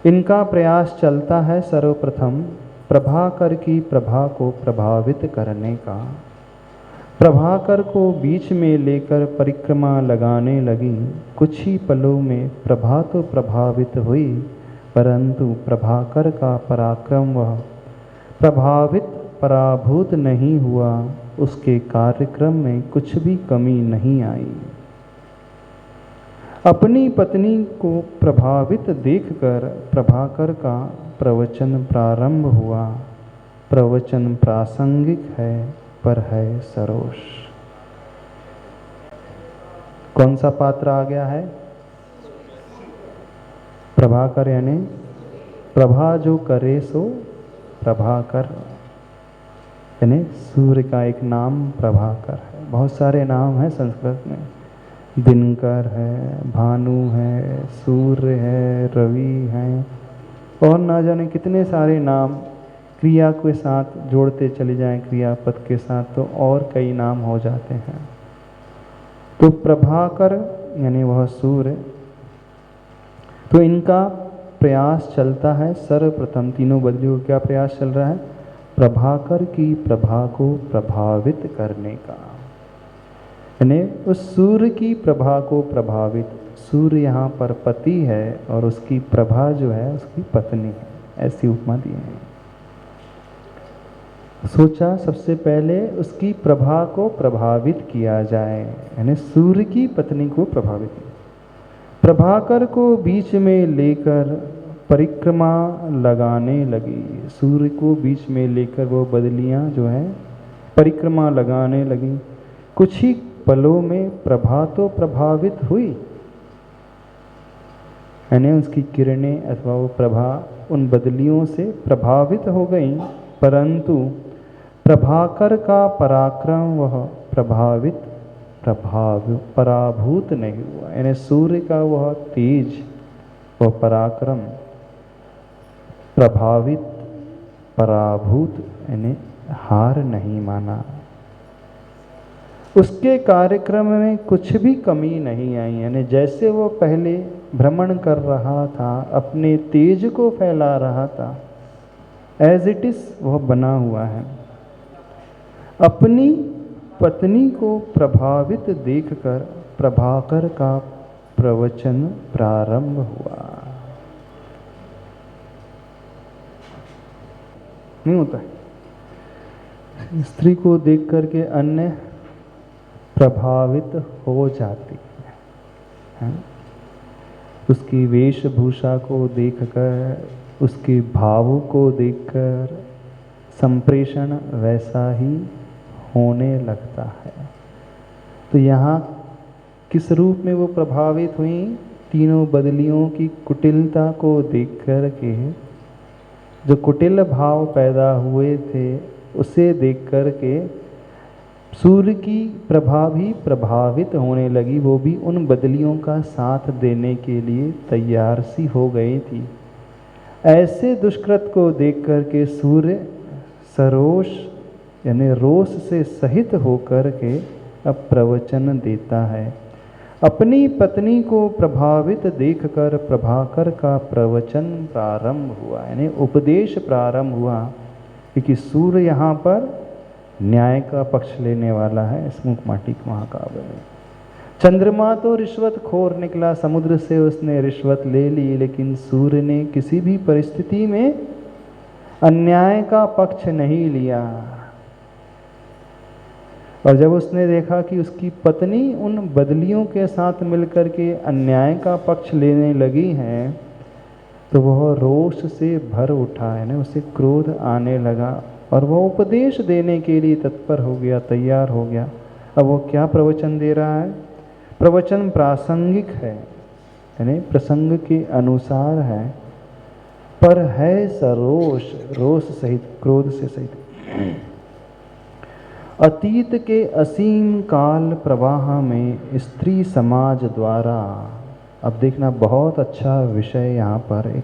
इनका प्रयास चलता है सर्वप्रथम प्रभाकर की प्रभा को प्रभावित करने का। प्रभाकर को बीच में लेकर परिक्रमा लगाने लगी। कुछ ही पलों में प्रभा तो प्रभावित हुई, परंतु प्रभाकर का पराक्रम वह प्रभावित पराभूत नहीं हुआ। उसके कार्यक्रम में कुछ भी कमी नहीं आई। अपनी पत्नी को प्रभावित देखकर प्रभाकर का प्रवचन प्रारंभ हुआ। प्रवचन प्रासंगिक है पर है सरोष। कौन सा पात्र आ गया है? प्रभाकर, यानी प्रभा जो करे सो प्रभाकर, यानी सूर्य का एक नाम प्रभाकर है। बहुत सारे नाम हैं संस्कृत में, दिनकर है, भानु है, सूर्य है, रवि है, और ना जाने कितने सारे नाम। क्रिया के साथ जोड़ते चले जाएं, क्रियापद के साथ, तो और कई नाम हो जाते हैं। तो प्रभाकर यानी वह सूर्य, तो इनका प्रयास चलता है सर्वप्रथम। तीनों बदलियों का क्या प्रयास चल रहा है? प्रभाकर की प्रभा को प्रभावित करने का, यानी उस सूर्य की प्रभा को प्रभावित। सूर्य यहाँ पर पति है और उसकी प्रभा जो है उसकी पत्नी है, ऐसी उपमा दी है। सोचा सबसे पहले उसकी प्रभा को प्रभावित किया जाए, यानी सूर्य की पत्नी को प्रभावित किया। प्रभाकर को बीच में लेकर परिक्रमा लगाने लगी। सूर्य को बीच में लेकर वो बदलियां जो है परिक्रमा लगाने लगी। कुछ ही पलों में प्रभा तो प्रभावित हुई, यानी उसकी किरणें अथवा वो प्रभा उन बदलियों से प्रभावित हो गई, परंतु प्रभाकर का पराक्रम वह प्रभावित पराभूत नहीं हुआ। यानी सूर्य का वह तेज, वह पराक्रम प्रभावित पराभूत यानी हार नहीं माना। उसके कार्यक्रम में कुछ भी कमी नहीं आई, यानी जैसे वो पहले भ्रमण कर रहा था, अपने तेज को फैला रहा था, एज इट इज वह बना हुआ है। अपनी पत्नी को प्रभावित देखकर प्रभाकर का प्रवचन प्रारंभ हुआ। नहीं होता है, स्त्री को देख करके अन्य प्रभावित हो जाती है। उसकी वेशभूषा को देखकर, उसके भाव को देखकर संप्रेषण वैसा ही होने लगता है। तो यहाँ किस रूप में वो प्रभावित हुई? तीनों बदलियों की कुटिलता को देख कर के, जो कुटिल भाव पैदा हुए थे उसे देख कर के सूर्य की प्रभा भी प्रभावित होने लगी। वो भी उन बदलियों का साथ देने के लिए तैयार सी हो गई थी। ऐसे दुष्कृत को देख कर के सूर्य सरोष यानी रोष से सहित होकर के अब प्रवचन देता है। अपनी पत्नी को प्रभावित देखकर प्रभाकर का प्रवचन प्रारंभ हुआ, यानी उपदेश प्रारंभ हुआ, क्योंकि सूर्य यहाँ पर न्याय का पक्ष लेने वाला है इस मुकमाटिक महाकाव्य में। चंद्रमा तो रिश्वत खोर निकला, समुद्र से उसने रिश्वत ले ली, लेकिन सूर्य ने किसी भी परिस्थिति में अन्याय का पक्ष नहीं लिया। और जब उसने देखा कि उसकी पत्नी उन बदलियों के साथ मिलकर के अन्याय का पक्ष लेने लगी है, तो वह रोष से भर उठा, है ना, उसे क्रोध आने लगा और वह उपदेश देने के लिए तत्पर हो गया, तैयार हो गया। अब वो क्या प्रवचन दे रहा है? प्रवचन प्रासंगिक है, यानी प्रसंग के अनुसार है, पर है सरोष, रोष सहित, क्रोध से सहित। अतीत के असीम काल प्रवाह में स्त्री समाज द्वारा, अब देखना बहुत अच्छा विषय यहाँ पर एक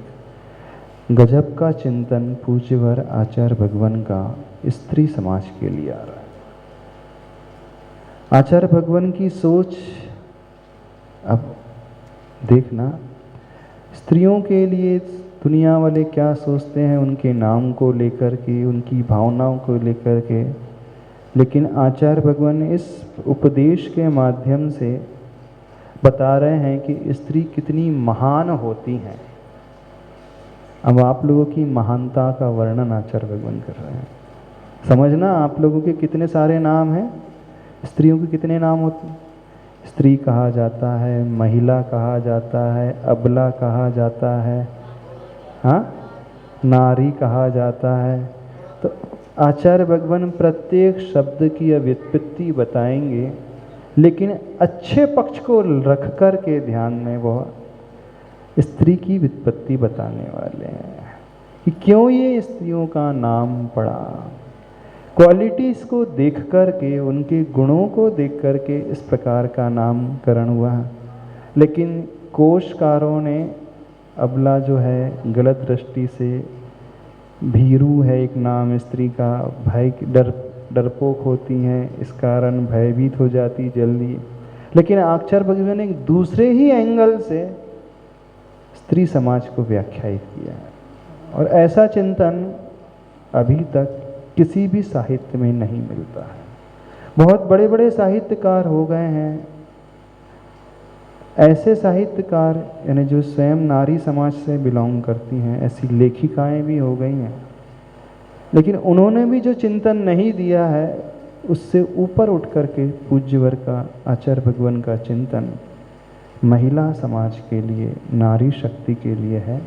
गजब का चिंतन पूज्यवर आचार्य भगवान का स्त्री समाज के लिए आ रहा है। आचार्य भगवान की सोच, अब देखना स्त्रियों के लिए दुनिया वाले क्या सोचते हैं उनके नाम को लेकर के, उनकी भावनाओं को लेकर के, लेकिन आचार्य भगवान इस उपदेश के माध्यम से बता रहे हैं कि स्त्री कितनी महान होती हैं। अब आप लोगों की महानता का वर्णन आचार्य भगवान कर रहे हैं। समझना, आप लोगों के कितने सारे नाम हैं, स्त्रियों के कितने नाम होते हैं। स्त्री कहा जाता है, महिला कहा जाता है, अबला कहा जाता है, हाँ, नारी कहा जाता है। तो आचार्य भगवान प्रत्येक शब्द की व्युत्पत्ति बताएंगे, लेकिन अच्छे पक्ष को रख कर के ध्यान में वह स्त्री की व्युत्पत्ति बताने वाले हैं कि क्यों ये स्त्रियों का नाम पड़ा। क्वालिटीज़ को देख कर के, उनके गुणों को देख कर के इस प्रकार का नामकरण हुआ। लेकिन कोशकारों ने अबला जो है गलत दृष्टि से, भीरू है एक नाम स्त्री का, भय डरपोक होती हैं, इस कारण भयभीत हो जाती जल्दी। लेकिन आचार्य भगवान ने एक दूसरे ही एंगल से स्त्री समाज को व्याख्यायित किया है, और ऐसा चिंतन अभी तक किसी भी साहित्य में नहीं मिलता है। बहुत बड़े बड़े साहित्यकार हो गए हैं, ऐसे साहित्यकार यानी जो स्वयं नारी समाज से बिलोंग करती हैं, ऐसी लेखिकाएं भी हो गई हैं, लेकिन उन्होंने भी जो चिंतन नहीं दिया है उससे ऊपर उठ कर के पूज्यवर का, आचार्य भगवान का चिंतन महिला समाज के लिए, नारी शक्ति के लिए है।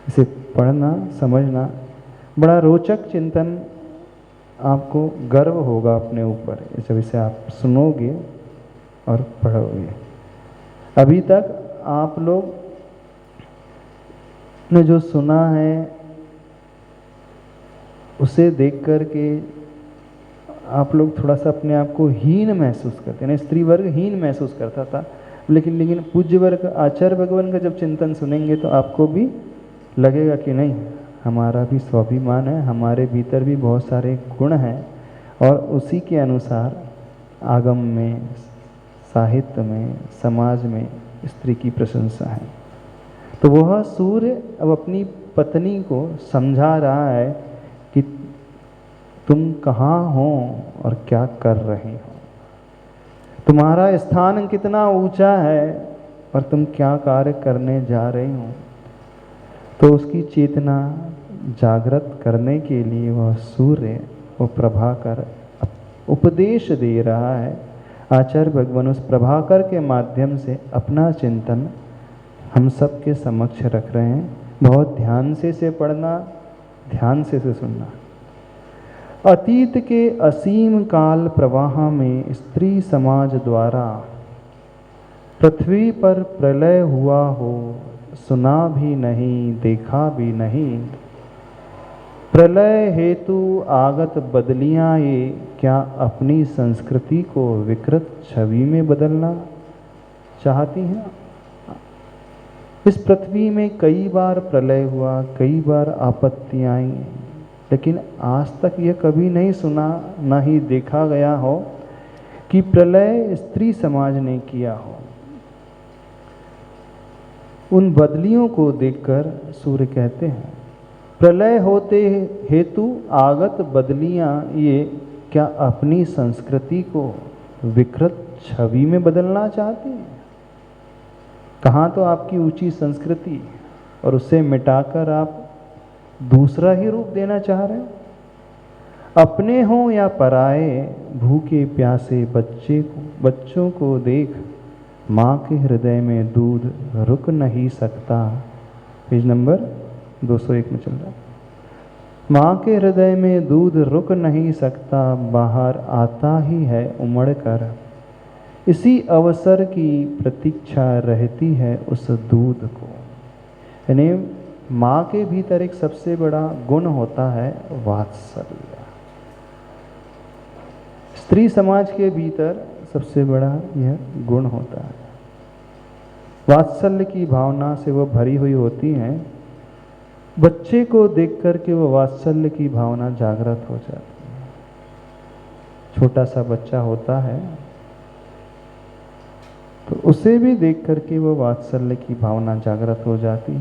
इसे पढ़ना, समझना, बड़ा रोचक चिंतन, आपको गर्व होगा अपने ऊपर जब इसे आप सुनोगे और पढ़ोगे। अभी तक आप लोग ने जो सुना है उसे देख कर के आप लोग थोड़ा सा अपने आप को हीन महसूस करते हैं। स्त्री वर्ग हीन महसूस करता था, लेकिन पूज्य वर्ग आचार्य भगवान का जब चिंतन सुनेंगे तो आपको भी लगेगा कि नहीं, हमारा भी स्वाभिमान है, हमारे भीतर भी बहुत सारे गुण हैं, और उसी के अनुसार आगम में, साहित्य में, समाज में स्त्री की प्रशंसा है। तो वह सूर्य अब अपनी पत्नी को समझा रहा है कि तुम कहाँ हो और क्या कर रहे हो, तुम्हारा स्थान कितना ऊंचा है और तुम क्या कार्य करने जा रहे हो। तो उसकी चेतना जागृत करने के लिए वह सूर्य, वो प्रभाकर उपदेश दे रहा है। आचार्य भगवान उस प्रभाकर के माध्यम से अपना चिंतन हम सब के समक्ष रख रहे हैं। बहुत ध्यान से इसे पढ़ना, ध्यान से इसे सुनना। अतीत के असीम काल प्रवाह में स्त्री समाज द्वारा पृथ्वी पर प्रलय हुआ हो, सुना भी नहीं, देखा भी नहीं। प्रलय हेतु आगत बदलियां ये क्या अपनी संस्कृति को विकृत छवि में बदलना चाहती हैं। इस पृथ्वी में कई बार प्रलय हुआ, कई बार आपत्तियां आई, लेकिन आज तक यह कभी नहीं सुना, ना ही देखा गया हो कि प्रलय स्त्री समाज ने किया हो। उन बदलियों को देखकर सूर्य कहते हैं, प्रलय होते हेतु आगत बदलियां ये क्या अपनी संस्कृति को विकृत छवि में बदलना चाहती हैं। कहाँ तो आपकी ऊंची संस्कृति, और उसे मिटाकर आप दूसरा ही रूप देना चाह रहे हैं। अपने हों या पराए, भूखे प्यासे बच्चों को देख, माँ के हृदय में दूध रुक नहीं सकता। पेज नंबर 201 में चल रहा है। माँ के हृदय में दूध रुक नहीं सकता, बाहर आता ही है उमड़ कर। इसी अवसर की प्रतीक्षा रहती है उस दूध को। यानी माँ के भीतर एक सबसे बड़ा गुण होता है वात्सल्य। स्त्री समाज के भीतर सबसे बड़ा यह गुण होता है। वात्सल्य की भावना से वह भरी हुई होती हैं। बच्चे को देख करके वो वात्सल्य की भावना जागृत हो जाती है। छोटा सा बच्चा होता है तो उसे भी देख करके वो वात्सल्य की भावना जागृत हो जाती।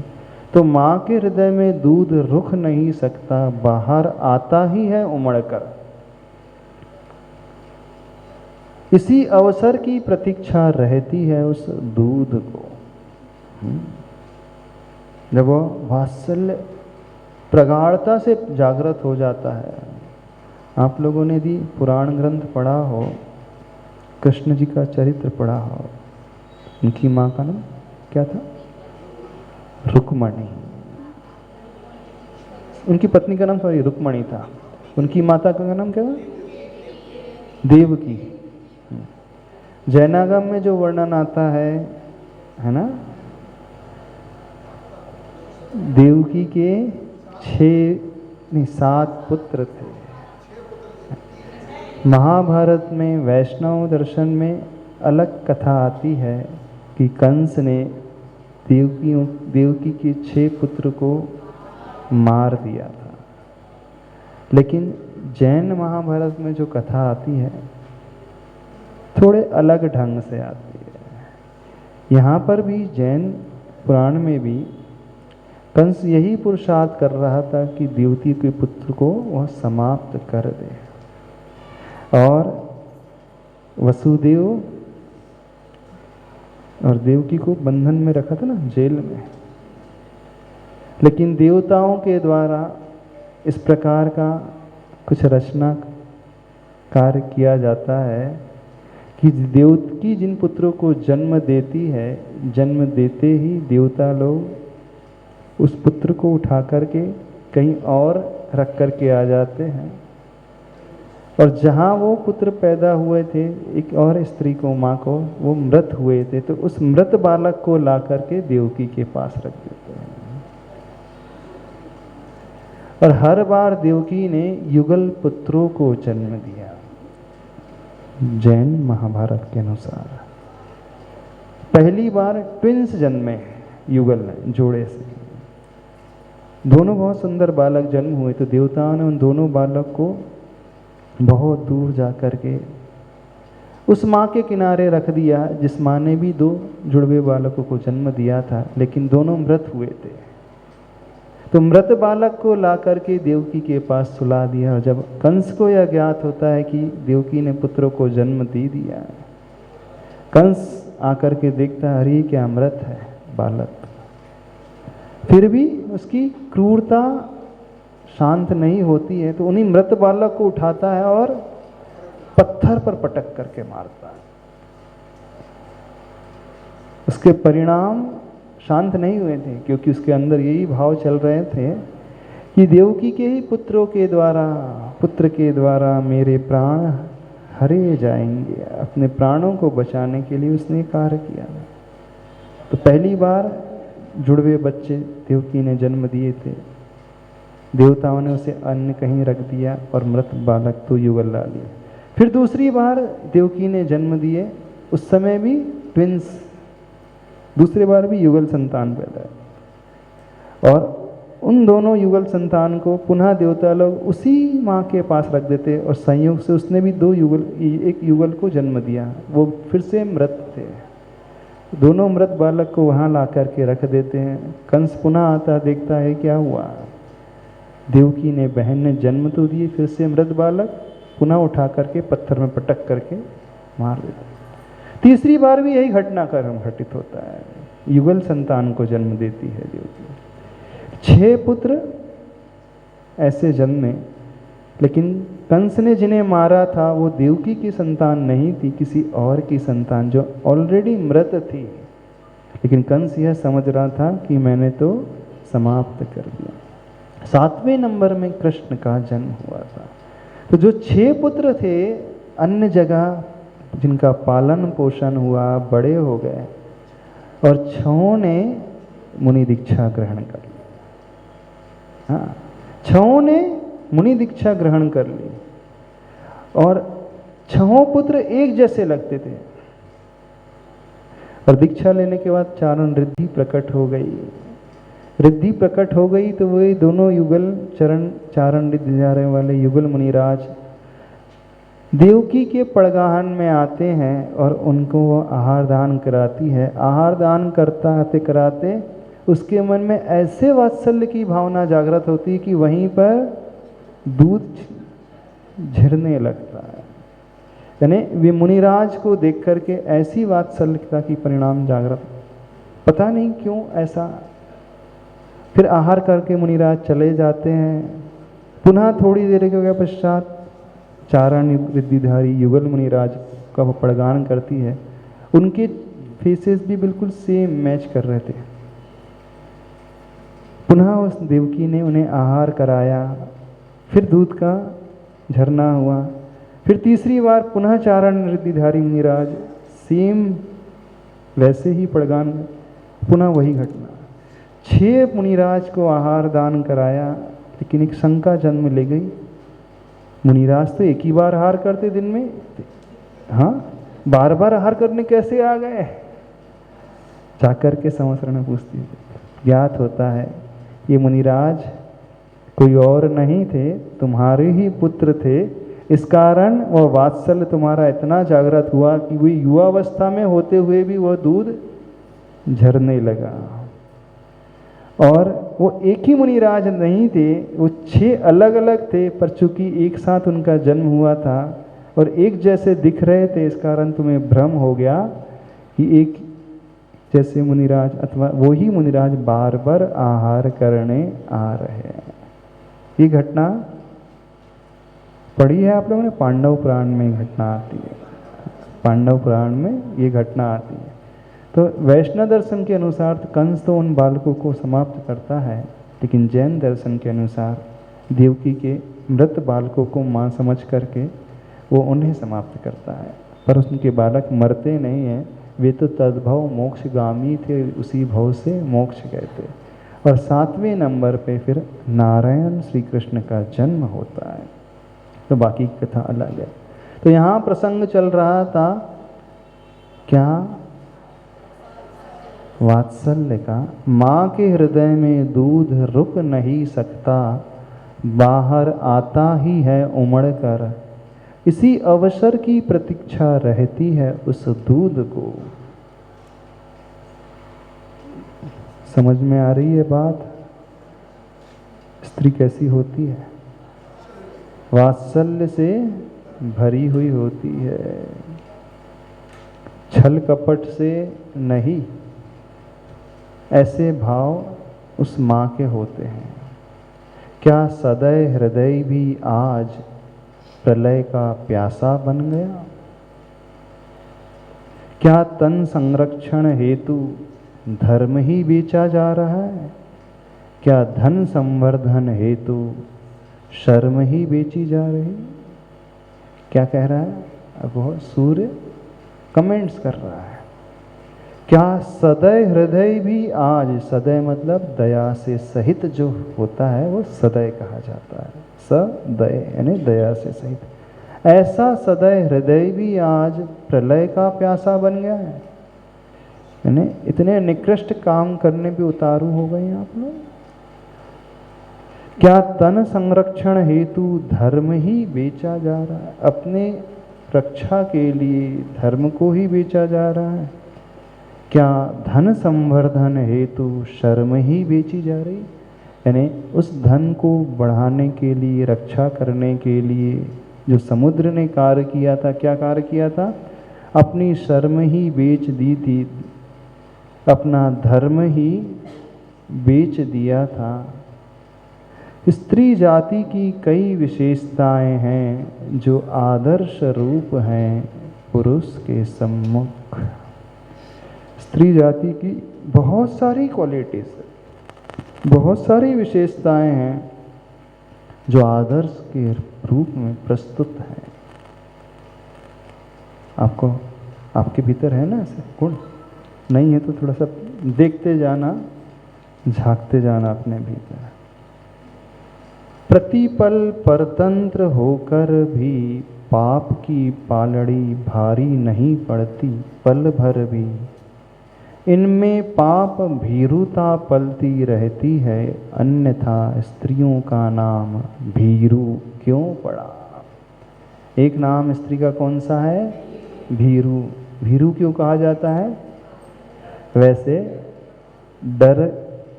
तो माँ के हृदय में दूध रुक नहीं सकता, बाहर आता ही है उमड़कर। इसी अवसर की प्रतीक्षा रहती है उस दूध को। जब वो वात्सल्य प्रगाढ़ता से जागृत हो जाता है। आप लोगों ने भी पुराण ग्रंथ पढ़ा हो, कृष्ण जी का चरित्र पढ़ा हो, उनकी माँ का नाम क्या था? रुक्मणी। उनकी पत्नी का नाम सॉरी रुक्मणी था। उनकी माता का नाम क्या था? देवकी। जैनागम में जो वर्णन आता है ना, देवकी के 7 पुत्र थे। महाभारत में वैष्णव दर्शन में अलग कथा आती है कि कंस ने देवकी के 6 पुत्र को मार दिया था। लेकिन जैन महाभारत में जो कथा आती है थोड़े अलग ढंग से आती है। यहाँ पर भी जैन पुराण में भी कंस यही पुरुषार्थ कर रहा था कि देवकी के पुत्र को वह समाप्त कर दे, और वसुदेव और देवकी को बंधन में रखा था ना, जेल में। लेकिन देवताओं के द्वारा इस प्रकार का कुछ रचना कार्य किया जाता है कि देवकी जिन पुत्रों को जन्म देती है, जन्म देते ही देवता लोग उस पुत्र को उठा करके कहीं और रख करके आ जाते हैं, और जहाँ वो पुत्र पैदा हुए थे एक और स्त्री को, माँ को, वो मृत हुए थे, तो उस मृत बालक को ला करके देवकी के पास रख देते हैं। और हर बार देवकी ने युगल पुत्रों को जन्म दिया जैन महाभारत के अनुसार। पहली बार ट्विंस जन्मे युगल ने, जोड़े से। दोनों बहुत सुंदर बालक जन्म हुए, तो देवताओं ने उन दोनों बालक को बहुत दूर जा कर के उस माँ के किनारे रख दिया जिस माँ ने भी 2 जुड़वे बालकों को जन्म दिया था, लेकिन दोनों मृत हुए थे। तो मृत बालक को ला करके देवकी के पास सुला दिया। और जब कंस को यह ज्ञात होता है कि देवकी ने पुत्रों को जन्म दे दिया है, कंस आकर के देखता है, अरे क्या मृत है बालक। फिर भी उसकी क्रूरता शांत नहीं होती है, तो उन्हीं मृत बालक को उठाता है और पत्थर पर पटक करके मारता है। उसके परिणाम शांत नहीं हुए थे, क्योंकि उसके अंदर यही भाव चल रहे थे कि देवकी के ही पुत्र के द्वारा मेरे प्राण हरे जाएंगे। अपने प्राणों को बचाने के लिए उसने कार्य किया। तो पहली बार जुड़वे बच्चे देवकी ने जन्म दिए थे, देवताओं ने उसे अन्य कहीं रख दिया और मृत बालक तो युगल ला लिया। फिर दूसरी बार देवकी ने जन्म दिए, उस समय भी ट्विंस, दूसरी बार भी युगल संतान पैदा है। और उन दोनों युगल संतान को पुनः देवता लोग उसी माँ के पास रख देते, और संयोग से उसने भी 2 युगल, एक युगल को जन्म दिया, वो फिर से मृत थे। दोनों मृत बालक को वहाँ ला करके रख देते हैं। कंस पुनः आता, देखता है क्या हुआ, देवकी ने, बहन ने जन्म तो दिए, फिर से मृत बालक, पुनः उठा करके पत्थर में पटक करके मार देते। तीसरी बार भी यही घटनाक्रम घटित होता है, युगल संतान को जन्म देती है देवकी। 6 पुत्र ऐसे जन्मे, लेकिन कंस ने जिन्हें मारा था वो देवकी की संतान नहीं थी, किसी और की संतान जो ऑलरेडी मृत थी। लेकिन कंस यह समझ रहा था कि मैंने तो समाप्त कर दिया। 7वें नंबर में कृष्ण का जन्म हुआ था। तो जो 6 पुत्र थे अन्य जगह जिनका पालन पोषण हुआ, बड़े हो गए, और 6 ने मुनि दीक्षा ग्रहण कर ली। हाँ, 6 ने मुनि दीक्षा ग्रहण कर ली, और 6 पुत्र एक जैसे लगते थे। और दीक्षा लेने के बाद चारण रिद्धि प्रकट हो गई। रिद्धि प्रकट हो गई तो वही दोनों युगल चरण चारण रिद्धि जा रहे वाले युगल मुनिराज देवकी के पड़गाहन में आते हैं और उनको वो आहार दान कराती है। आहार दान करते कराते उसके मन में ऐसे वात्सल्य की भावना जागृत होती है कि वहीं पर दूध झरने लगता है। यानी वे मुनिराज को देख करके ऐसी वात्सल्यता की परिणाम जागृत, पता नहीं क्यों ऐसा। फिर आहार करके मुनिराज चले जाते हैं। पुनः थोड़ी देर के पश्चात चारण रिद्धिधारी युगल मुनिराज का वो पड़गान करती है। उनके फेसेस भी बिल्कुल सेम मैच कर रहे थे। पुनः उस देवकी ने उन्हें आहार कराया, फिर दूध का झरना हुआ। फिर तीसरी बार पुनः चारण रिद्धिधारी मुनिराज सेम वैसे ही पड़गान, पुनः वही घटना। 6 मुनिराज को आहार दान कराया, लेकिन एक शंका जन्म ले गई। मुनिराज तो एक ही बार आहार करते दिन में, हाँ बार बार आहार करने कैसे आ गए? जाकर के समसरण पूछती है। ज्ञात होता है ये मुनिराज कोई और नहीं थे, तुम्हारे ही पुत्र थे। इस कारण वह वात्सल्य तुम्हारा इतना जागृत हुआ कि वही युवावस्था में होते हुए भी वह दूध झरने लगा। और वो एक ही मुनिराज नहीं थे, वो 6 अलग अलग थे, पर चूंकि एक साथ उनका जन्म हुआ था और एक जैसे दिख रहे थे, इस कारण तुम्हें भ्रम हो गया कि एक जैसे मुनिराज अथवा वही मुनिराज बार बार आहार करने आ रहे हैं। ये घटना पढ़ी है आप लोगों ने? पांडव पुराण में घटना आती है। पांडव पुराण में ये घटना आती है। तो वैष्णव दर्शन के अनुसार तो कंस तो उन बालकों को समाप्त करता है, लेकिन जैन दर्शन के अनुसार देवकी के मृत बालकों को मां समझ करके वो उन्हें समाप्त करता है। पर उनके बालक मरते नहीं हैं, वे तो तद्भव मोक्षगामी थे, उसी भव से मोक्ष गए थे। और 7वें नंबर पे फिर नारायण श्री कृष्ण का जन्म होता है। तो बाकी की कथा अलग है। तो यहाँ प्रसंग चल रहा था क्या? वात्सल्य का। माँ के हृदय में दूध रुक नहीं सकता, बाहर आता ही है उमड़ कर। इसी अवसर की प्रतीक्षा रहती है उस दूध को। समझ में आ रही है बात? स्त्री कैसी होती है? वात्सल्य से भरी हुई होती है, छल कपट से नहीं। ऐसे भाव उस माँ के होते हैं। क्या सदै हृदय भी आज प्रलय का प्यासा बन गया? क्या तन संरक्षण हेतु धर्म ही बेचा जा रहा है? क्या धन संवर्धन हेतु शर्म ही बेची जा रही? क्या कह रहा है? अब वो सूर्य कमेंट्स कर रहा है। क्या सदै हृदय भी आज, सदै मतलब दया से सहित जो होता है वो सदै कहा जाता है। सदै यानी दया से सहित। ऐसा सदै हृदय भी आज प्रलय का प्यासा बन गया है। यानी इतने निकृष्ट काम करने पे उतारू हो गए आप लोग। क्या तन संरक्षण हेतु धर्म ही बेचा जा रहा है? अपने रक्षा के लिए धर्म को ही बेचा जा रहा है। क्या धन संवर्धन हेतु शर्म ही बेची जा रही? यानी उस धन को बढ़ाने के लिए, रक्षा करने के लिए जो समुद्र ने कार्य किया था, क्या कार्य किया था? अपनी शर्म ही बेच दी थी, अपना धर्म ही बेच दिया था। स्त्री जाति की कई विशेषताएं हैं जो आदर्श रूप हैं पुरुष के सम्मुख। स्त्री जाति की बहुत सारी क्वालिटीज, बहुत सारी विशेषताएं हैं जो आदर्श के रूप में प्रस्तुत हैं। आपको आपके भीतर है ना ऐसे गुण? नहीं है तो थोड़ा सा देखते जाना, झांकते जाना अपने भीतर। प्रतिपल परतंत्र होकर भी पाप की पालड़ी भारी नहीं पड़ती पल भर भी। इनमें पाप भीरुता पलती रहती है, अन्यथा स्त्रियों का नाम भीरु क्यों पड़ा। एक नाम स्त्री का कौन सा है? भीरु। भीरु क्यों कहा जाता है? वैसे डर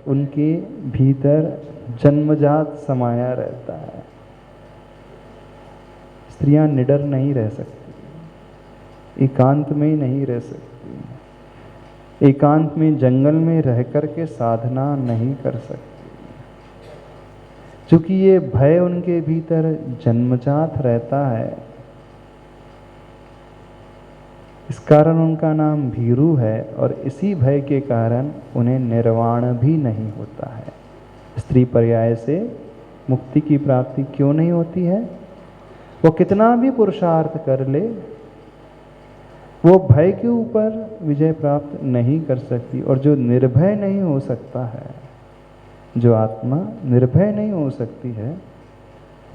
उनके भीतर जन्मजात समाया रहता है। स्त्रियां निडर नहीं रह सकती, एकांत में ही नहीं रह सकती, एकांत में जंगल में रह कर के साधना नहीं कर सकती, क्योंकि ये भय उनके भीतर जन्मजात रहता है। इस कारण उनका नाम भीरु है, और इसी भय के कारण उन्हें निर्वाण भी नहीं होता है। स्त्री पर्याय से मुक्ति की प्राप्ति क्यों नहीं होती है? वो कितना भी पुरुषार्थ कर ले, वो भय के ऊपर विजय प्राप्त नहीं कर सकती। और जो निर्भय नहीं हो सकता है, जो आत्मा निर्भय नहीं हो सकती है,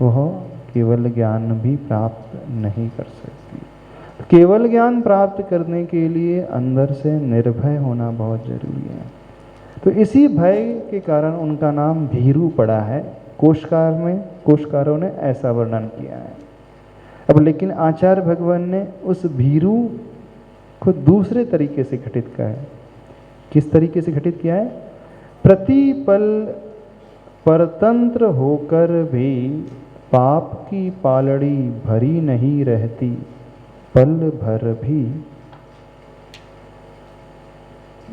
वह केवल ज्ञान भी प्राप्त नहीं कर सकती। केवल ज्ञान प्राप्त करने के लिए अंदर से निर्भय होना बहुत जरूरी है। तो इसी भय के कारण उनका नाम भीरु पड़ा है। कोशकार में कोशकारों ने ऐसा वर्णन किया है। अब लेकिन आचार्य भगवान ने उस भीरु को दूसरे तरीके से घटित किया है। किस तरीके से घटित किया है? प्रतिपल परतंत्र होकर भी पाप की पालड़ी भरी नहीं रहती, पल भर भी।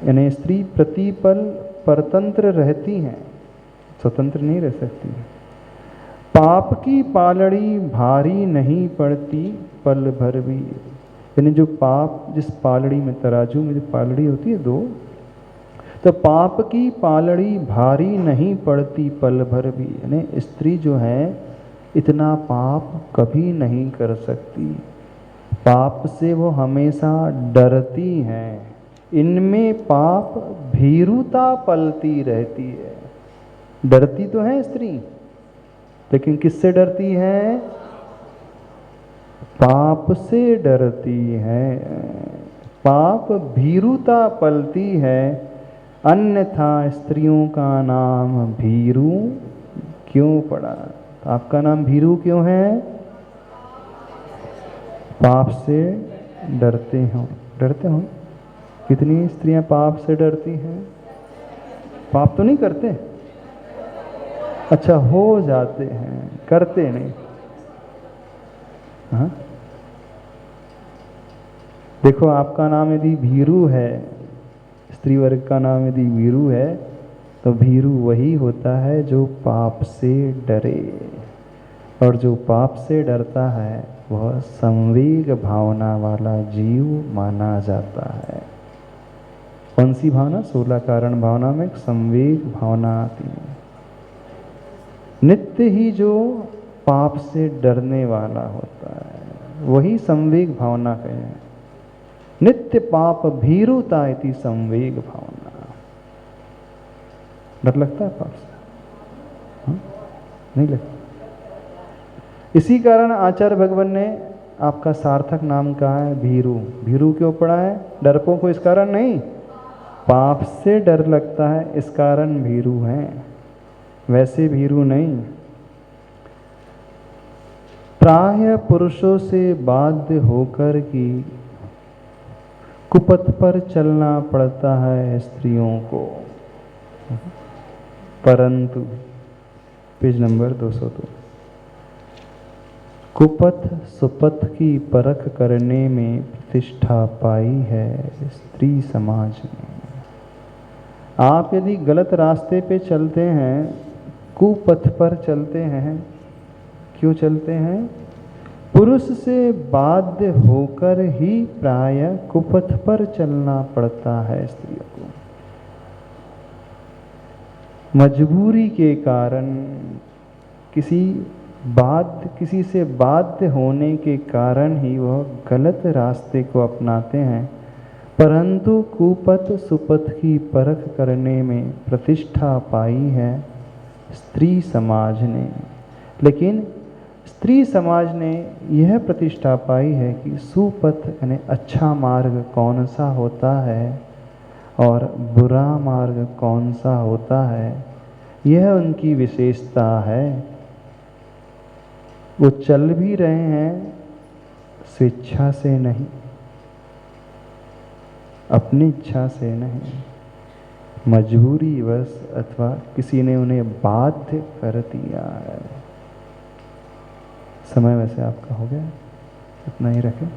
यानी स्त्री प्रतिपल परतंत्र रहती हैं, स्वतंत्र नहीं रह सकती। पाप की पालड़ी भारी नहीं पड़ती, पल भर भी। यानी जो पाप, जिस पालड़ी में, तराजू में जो पालड़ी होती है दो, तो पाप की पालड़ी भारी नहीं पड़ती पल भर भी। यानी स्त्री जो है इतना पाप कभी नहीं कर सकती, पाप से वो हमेशा डरती हैं। इनमें पाप भीरुता पलती रहती है। डरती तो है स्त्री, लेकिन किससे डरती है? पाप से डरती है। पाप भीरुता पलती है, अन्यथा स्त्रियों का नाम भीरु क्यों पड़ा। तो आपका नाम भीरु क्यों है? पाप से डरते हो। कितनी स्त्रियां पाप से डरती हैं? पाप तो नहीं करते, अच्छा हो जाते हैं, करते नहीं। हाँ, देखो आपका नाम यदि भीरु है, स्त्री वर्ग का नाम यदि भीरु है, तो भीरु वही होता है जो पाप से डरे। और जो पाप से डरता है वह संवेग भावना वाला जीव माना जाता है। कौन सी भावना? 16 कारण भावना में संवेग भावना आती है। नित्य ही जो पाप से डरने वाला होता है वही संवेग भावना कहे। नित्य पाप भीरुता इति संवेग भावना। डर लगता है पाप से? हाँ? नहीं लगता। इसी कारण आचार्य भगवान ने आपका सार्थक नाम कहा है भीरु। भीरु क्यों पड़ा है? डरपों को इस कारण नहीं, पाप से डर लगता है इस कारण भीरु हैं, वैसे भीरु नहीं। प्राय पुरुषों से बाध्य होकर की कुपथ पर चलना पड़ता है स्त्रियों को, परंतु पेज नंबर 202, कुपथ सुपथ की परख करने में प्रतिष्ठा पाई है स्त्री समाज में। आप यदि गलत रास्ते पे चलते हैं, कुपथ पर चलते हैं, क्यों चलते हैं? पुरुष से बाध्य होकर ही प्राय कुपथ पर चलना पड़ता है स्त्रियों को। मजबूरी के कारण, किसी से बाध्य होने के कारण ही वह गलत रास्ते को अपनाते हैं, परंतु कुपथ सुपथ की परख करने में प्रतिष्ठा पाई है स्त्री समाज ने। लेकिन स्त्री समाज ने यह प्रतिष्ठा पाई है कि सुपथ यानी अच्छा मार्ग कौन सा होता है, और बुरा मार्ग कौन सा होता है, यह उनकी विशेषता है। वो चल भी रहे हैं स्वेच्छा से नहीं, अपनी इच्छा से नहीं, मजबूरी वश अथवा किसी ने उन्हें बाध्य कर दिया है। समय वैसे आपका हो गया, इतना ही रखें।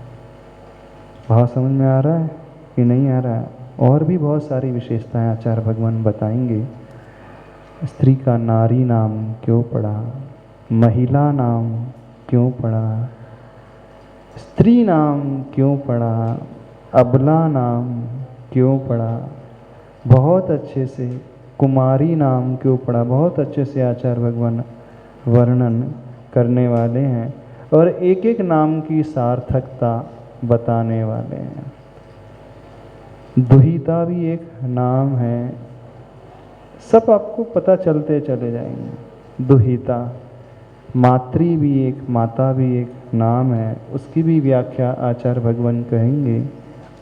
भाव समझ में आ रहा है कि नहीं आ रहा है? और भी बहुत सारी विशेषताएं आचार्य भगवान बताएंगे। स्त्री का नारी नाम क्यों पड़ा, महिला नाम क्यों पड़ा, स्त्री नाम क्यों पड़ा, अबला नाम क्यों पड़ा, बहुत अच्छे से कुमारी नाम क्यों पड़ा, बहुत अच्छे से आचार्य भगवान वर्णन करने वाले हैं और एक एक नाम की सार्थकता बताने वाले हैं। दुहिता भी एक नाम है, सब आपको पता चलते चले जाएंगे। दुहिता, मातृ भी एक, माता भी एक नाम है, उसकी भी व्याख्या आचार्य भगवान कहेंगे।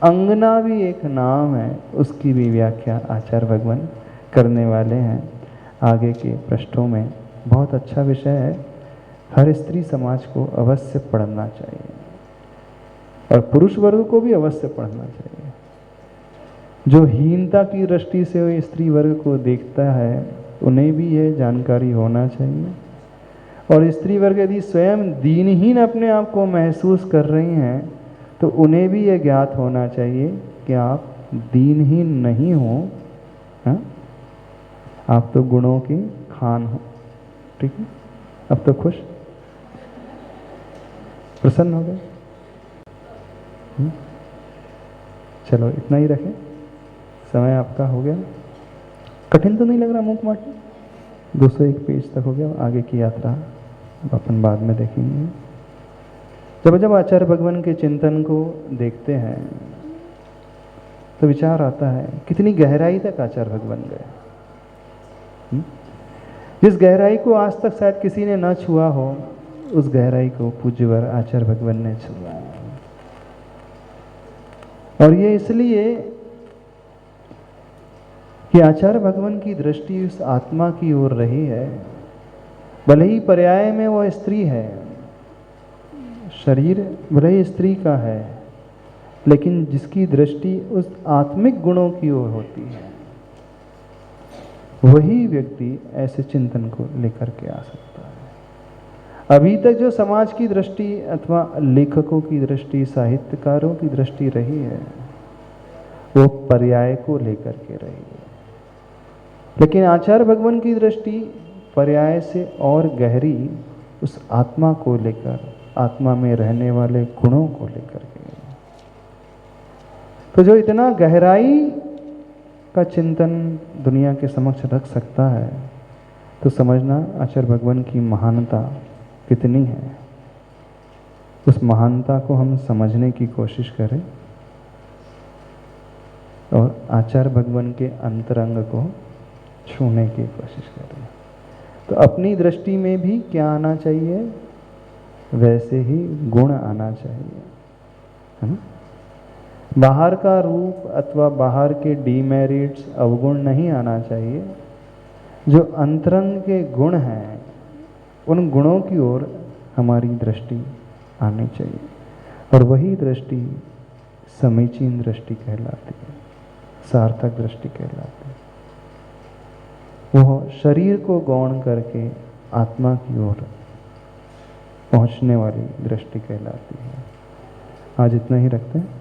अंगना भी एक नाम है, उसकी भी व्याख्या आचार्य भगवान करने वाले हैं आगे के पृष्ठों में। बहुत अच्छा विषय है, हर स्त्री समाज को अवश्य पढ़ना चाहिए और पुरुष वर्ग को भी अवश्य पढ़ना चाहिए। जो हीनता की दृष्टि से स्त्री वर्ग को देखता है, उन्हें भी यह जानकारी होना चाहिए। और स्त्री वर्ग यदि स्वयं दीनहीन अपने आप को महसूस कर रही हैं, तो उन्हें भी यह ज्ञात होना चाहिए कि आप दीनहीन नहीं हो, हाँ? आप तो गुणों की खान हो। ठीक है, अब तो खुश, प्रसन्न हो गए? चलो इतना ही रखें, समय आपका हो गया। कठिन तो नहीं लग रहा मुख माटी? 201 पेज तक हो गया, आगे की यात्रा अपन बाद में देखेंगे। जब आचार्य भगवान के चिंतन को देखते हैं तो विचार आता है कितनी गहराई तक आचार्य भगवान गए। जिस गहराई को आज तक शायद किसी ने न छुआ हो, उस गहराई को पूज्यवर आचार्य भगवान ने छुआ। और ये इसलिए कि आचार्य भगवान की दृष्टि उस आत्मा की ओर रही है। भले ही पर्याय में वह स्त्री है, शरीर भले ही स्त्री का है, लेकिन जिसकी दृष्टि उस आत्मिक गुणों की ओर होती है, वही व्यक्ति ऐसे चिंतन को लेकर के आ सकता है। अभी तक जो समाज की दृष्टि अथवा लेखकों की दृष्टि, साहित्यकारों की दृष्टि रही है, वो पर्याय को लेकर के रही है। लेकिन आचार्य भगवान की दृष्टि पर्याय से और गहरी उस आत्मा को लेकर, आत्मा में रहने वाले गुणों को लेकर के। तो जो इतना गहराई का चिंतन दुनिया के समक्ष रख सकता है, तो समझना आचार्य भगवान की महानता कितनी है। उस महानता को हम समझने की कोशिश करें और आचार्य भगवान के अंतरंग को छूने की कोशिश करें। तो अपनी दृष्टि में भी क्या आना चाहिए? वैसे ही गुण आना चाहिए, है ना? बाहर का रूप अथवा बाहर के डीमेरिट्स, अवगुण नहीं आना चाहिए। जो अंतरंग के गुण हैं, उन गुणों की ओर हमारी दृष्टि आनी चाहिए। और वही दृष्टि समीचीन दृष्टि कहलाती है, सार्थक दृष्टि कहलाती है। वह शरीर को गौण करके आत्मा की ओर पहुंचने वाली दृष्टि कहलाती है। आज इतना ही रखते हैं।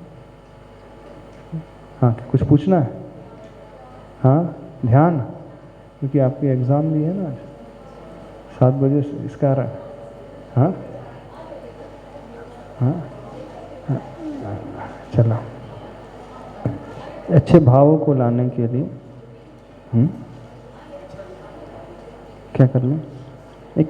हाँ, कुछ पूछना है? हाँ, ध्यान, क्योंकि आपकी एग्ज़ाम भी है ना आज 7 बजे से, इस कारण। हाँ हाँ हाँ, चलो। अच्छे भावों को लाने के लिए क्या कर लें? एक